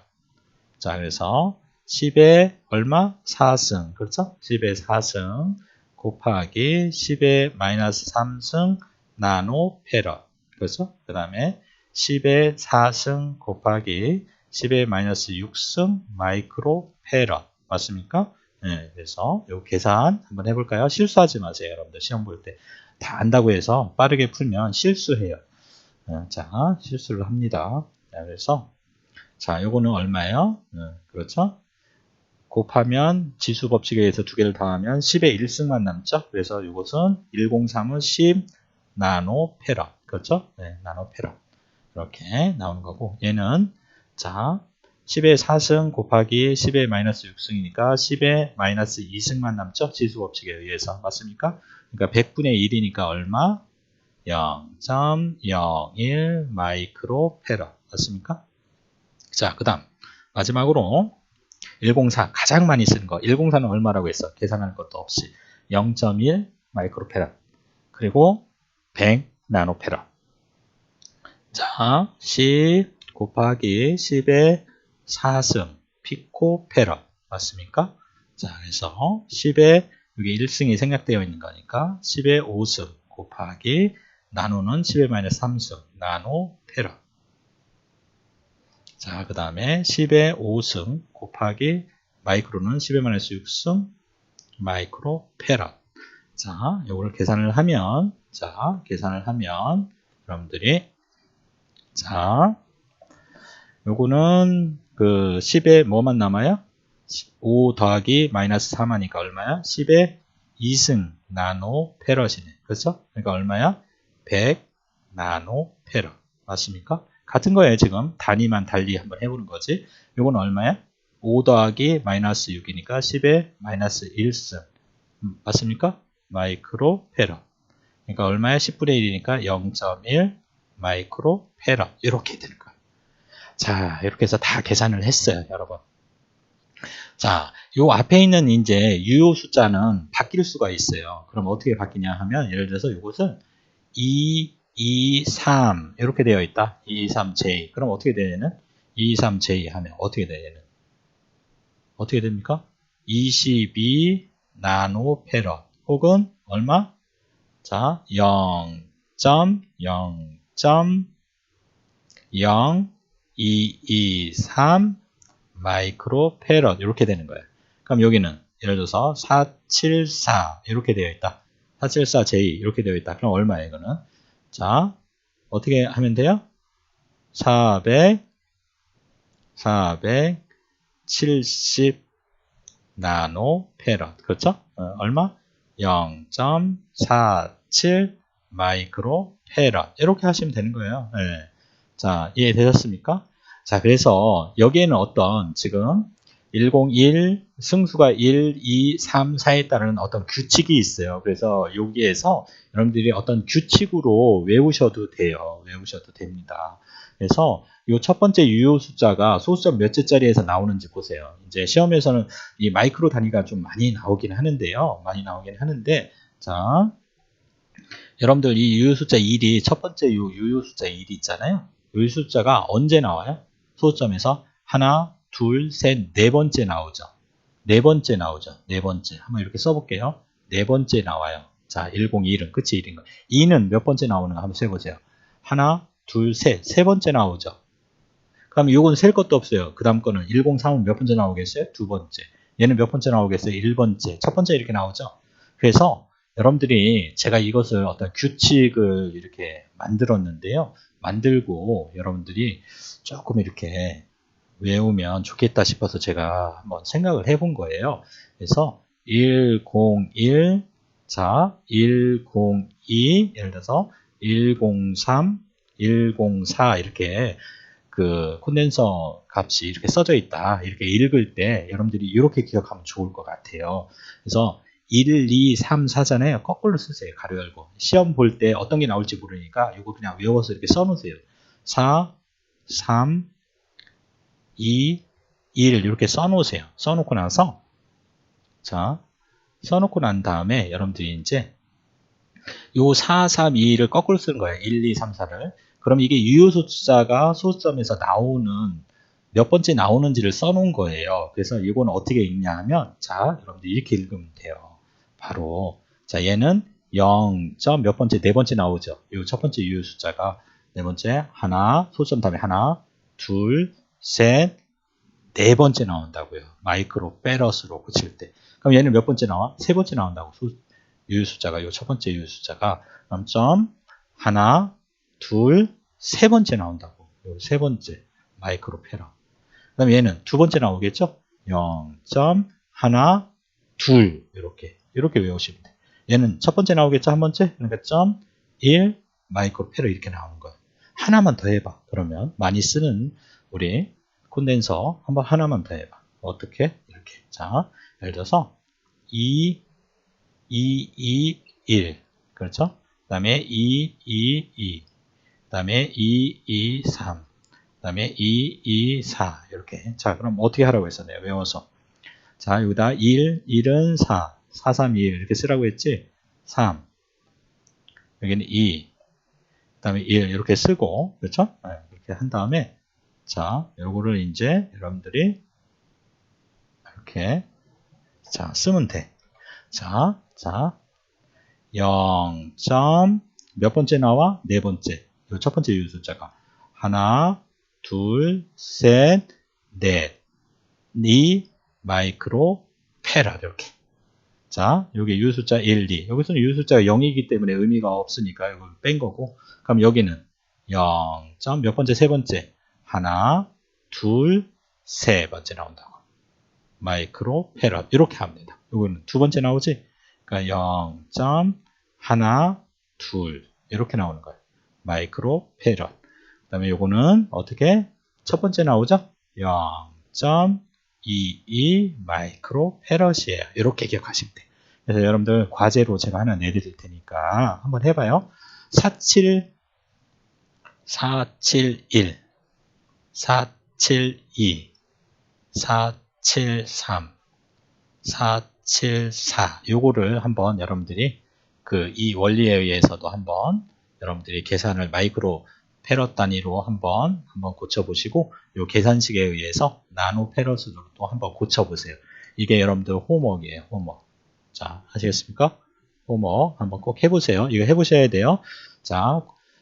B: 자, 그래서 10의 얼마? 4승. 그렇죠? 10의 4승 곱하기 10의 마이너스 3승 나노 페럿. 그렇죠? 그 다음에 10의 4승 곱하기 10의 마이너스 6승 마이크로 페럿. 맞습니까? 네, 그래서 요 계산 한번 해볼까요? 실수하지 마세요. 여러분들 시험 볼 때. 다 안다고 해서 빠르게 풀면 실수해요. 자, 실수를 합니다. 자, 그래서 자, 요거는 얼마예요? 그렇죠? 곱하면 지수 법칙에 의해서 두 개를 더하면 10의 1승만 남죠? 그래서 이것은 103은 10 나노 페럿. 그렇죠? 네, 나노 페럿. 이렇게 나오는 거고, 얘는 자, 10의 4승 곱하기 10의 마이너스 6승이니까 10의 마이너스 2승만 남죠? 지수 법칙에 의해서. 맞습니까? 그러니까 100분의 1이니까 얼마? 0.01 마이크로 페럿. 맞습니까? 자, 그 다음 마지막으로 104 가장 많이 쓰는 거. 104는 얼마라고 했어? 계산할 것도 없이 0.1 마이크로페럿 그리고 100 나노페럿. 자, 10 곱하기 10의 4승 피코페럿. 맞습니까? 자, 그래서 10의 여기 1승이 생략되어 있는 거니까 10의 5승 곱하기 나노는 10의 마이너스 3승 나노페럿. 자, 그 다음에 10의 5승 곱하기 마이크로는 10의 마이너스 6승 마이크로 페럿. 자, 요거를 계산을 하면 여러분들이 자, 요거는 그 10에 뭐만 남아요? 5 더하기 마이너스 3 하니까 얼마야? 10의 2승 나노 페럿이네. 그렇죠? 그러니까 얼마야? 100 나노 페럿. 맞습니까? 같은 거예요. 지금 단위만 달리 한번 해보는 거지. 요건 얼마야? 5 더하기 마이너스 6이니까 10의 마이너스 1승. 맞습니까? 마이크로 페럿. 그러니까 얼마야? 10분의 1이니까 0.1 마이크로 페럿. 이렇게 되는 거예요. 자, 이렇게 해서 다 계산을 했어요, 여러분. 자, 요 앞에 있는 이제 유효 숫자는 바뀔 수가 있어요. 그럼 어떻게 바뀌냐 하면 예를 들어서 이것을 2, 2, 3 이렇게 되어 있다. 2, 3J. 그럼 어떻게 되는? 2, 3J 하면 어떻게 되는? 어떻게 됩니까? 22 나노페럿 혹은 얼마? 자, 0.0.0223 마이크로페럿 이렇게 되는 거예요. 그럼 여기는 예를 들어서 474 이렇게 되어 있다. 474J 이렇게 되어 있다. 그럼 얼마예요, 이거는? 자, 어떻게 하면 돼요? 470 나노페럿. 그렇죠? 얼마? 0.47 마이크로페럿. 이렇게 하시면 되는 거예요. 네. 자, 이해되셨습니까? 자, 그래서 여기에는 어떤 지금 101 승수가 1, 2, 3, 4에 따르는 어떤 규칙이 있어요. 그래서 여기에서 여러분들이 어떤 규칙으로 외우셔도 돼요. 외우셔도 됩니다. 그래서 이 첫 번째 유효 숫자가 소수점 몇째짜리에서 나오는지 보세요. 이제 시험에서는 이 마이크로 단위가 좀 많이 나오긴 하는데요. 많이 나오긴 하는데, 자, 여러분들 이 유효 숫자 1이 첫 번째 유효 숫자 1이 있잖아요. 유효 숫자가 언제 나와요? 소수점에서 하나, 둘, 셋, 네 번째 나오죠. 네 번째 나오죠. 네 번째. 한번 이렇게 써볼게요. 네 번째 나와요. 자, 101은 끝이 1인 거예요. 2는 몇 번째 나오는가 한번 세보세요. 하나, 둘, 셋. 세 번째 나오죠. 그럼 이건 셀 것도 없어요. 그 다음 거는 103은 몇 번째 나오겠어요? 두 번째. 얘는 몇 번째 나오겠어요? 1번째. 첫 번째 이렇게 나오죠. 그래서 여러분들이 제가 이것을 어떤 규칙을 이렇게 만들었는데요. 만들고 여러분들이 조금 이렇게 외우면 좋겠다 싶어서 제가 한번 생각을 해본 거예요. 그래서 101, 자, 102, 예를 들어서 103, 104 이렇게 그 콘덴서 값이 이렇게 써져 있다. 이렇게 읽을 때 여러분들이 이렇게 기억하면 좋을 것 같아요. 그래서 1, 2, 3, 4잖아요. 거꾸로 쓰세요. 가로 열고. 시험 볼 때 어떤 게 나올지 모르니까 이거 그냥 외워서 이렇게 써놓으세요. 4, 3, 2, 1 이렇게 써놓으세요. 써놓고 나서 자, 써놓고 난 다음에 여러분들이 이제 요 4, 3, 2, 1을 거꾸로 쓰는 거예요. 1, 2, 3, 4를. 그럼 이게 유효 숫자가 소수점에서 나오는 몇 번째 나오는지를 써놓은 거예요. 그래서 이거는 어떻게 읽냐 하면 자, 여러분들 이렇게 읽으면 돼요. 바로 자, 얘는 0. 몇 번째? 네 번째 나오죠. 요 첫 번째 유효 숫자가 네 번째 하나, 소수점 다음에 하나, 둘, 셋, 네 번째 나온다고요. 마이크로 페럿으로 고칠 때. 그럼 얘는 몇 번째 나와? 세 번째 나온다고. 유효 숫자가 요 첫 번째 유효 숫자가 그럼 점 하나, 둘, 세 번째 나온다고. 요 세 번째 마이크로 페럿. 그럼 얘는 두 번째 나오겠죠? 0.1, 2 이렇게 외우시면 돼요. 얘는 첫 번째 나오겠죠? 한 번째? 그러니까 점 1 마이크로 페럿 이렇게 나오는 거예요. 하나만 더 해봐. 그러면 많이 쓰는 우리 콘덴서 한번 하나만 더 해봐. 어떻게? 이렇게. 자, 예를 들어서 2, 2, 2, 1. 그렇죠? 그 다음에 2, 2, 2. 그 다음에 2, 2, 3. 그 다음에 2, 2, 4. 이렇게. 자, 그럼 어떻게 하라고 했어? 내가 외워서. 자, 여기다 1, 1은 4. 4, 3, 2, 1. 이렇게 쓰라고 했지? 3. 여기는 2. 그 다음에 1. 이렇게 쓰고. 그렇죠? 네, 이렇게 한 다음에 자, 요거를 이제 여러분들이 이렇게 자, 쓰면 돼. 자, 0. 몇 번째 나와? 네 번째. 요 첫 번째 유효 숫자가 하나, 둘, 셋, 넷. 이 마이크로 페럿 이렇게. 자, 여기 유효 숫자 1, 2. 여기서는 유효 숫자가 0이기 때문에 의미가 없으니까 이걸 뺀 거고. 그럼 여기는 0. 몇 번째? 세 번째. 하나, 둘, 세 번째 나온다고. 마이크로 페럿 이렇게 합니다. 이거는 두 번째 나오지? 그러니까 0.1, 2 이렇게 나오는 거예요. 마이크로 페럿. 그 다음에 요거는 어떻게? 첫 번째 나오죠? 0.22 마이크로 페럿이에요. 이렇게 기억하시면 돼요. 그래서 여러분들 과제로 제가 하나 내드릴 테니까 한번 해봐요. 471, 472, 473, 474 요거를 한번 여러분들이 이 원리에 의해서도 한번 여러분들이 계산을 마이크로 페럿 단위로 한번 고쳐보시고 요 계산식에 의해서 나노 페럿으로 또 한번 고쳐보세요. 이게 여러분들 홈워크예요. 홈워크. 자, 아시겠습니까? 홈워크 한번 꼭 해보세요. 이거 해보셔야 돼요. 자,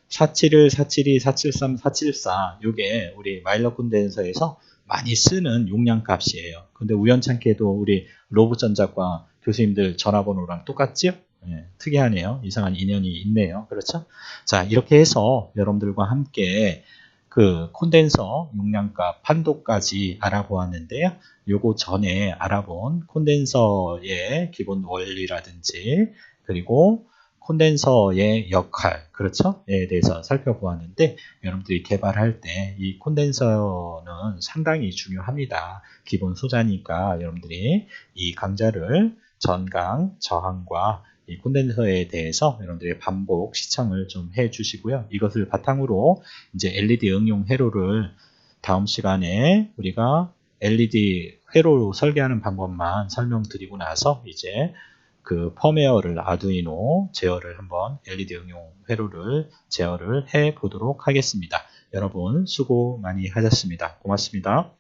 B: 471, 472, 473, 474 요게 우리 마일러 콘덴서에서 많이 쓰는 용량 값이에요. 근데 우연찮게도 우리 로봇전자과 교수님들 전화번호랑 똑같죠? 예, 특이하네요. 이상한 인연이 있네요. 그렇죠? 자, 이렇게 해서 여러분들과 함께 그 콘덴서 용량값 판도까지 알아보았는데요. 요거 전에 알아본 콘덴서의 기본 원리라든지 그리고 콘덴서의 역할, 그렇죠? 에 대해서 살펴보았는데 여러분들이 개발할 때 이 콘덴서는 상당히 중요합니다. 기본 소자니까 여러분들이 이 강좌를 전강, 저항과 이 콘덴서에 대해서 여러분들이 반복 시청을 좀 해주시고요. 이것을 바탕으로 이제 LED 응용 회로를 다음 시간에 우리가 LED 회로 설계하는 방법만 설명드리고 나서 이제 그 펌웨어를 아두이노 제어를 한번 LED 응용 회로를 제어를 해 보도록 하겠습니다. 여러분 수고 많이 하셨습니다. 고맙습니다.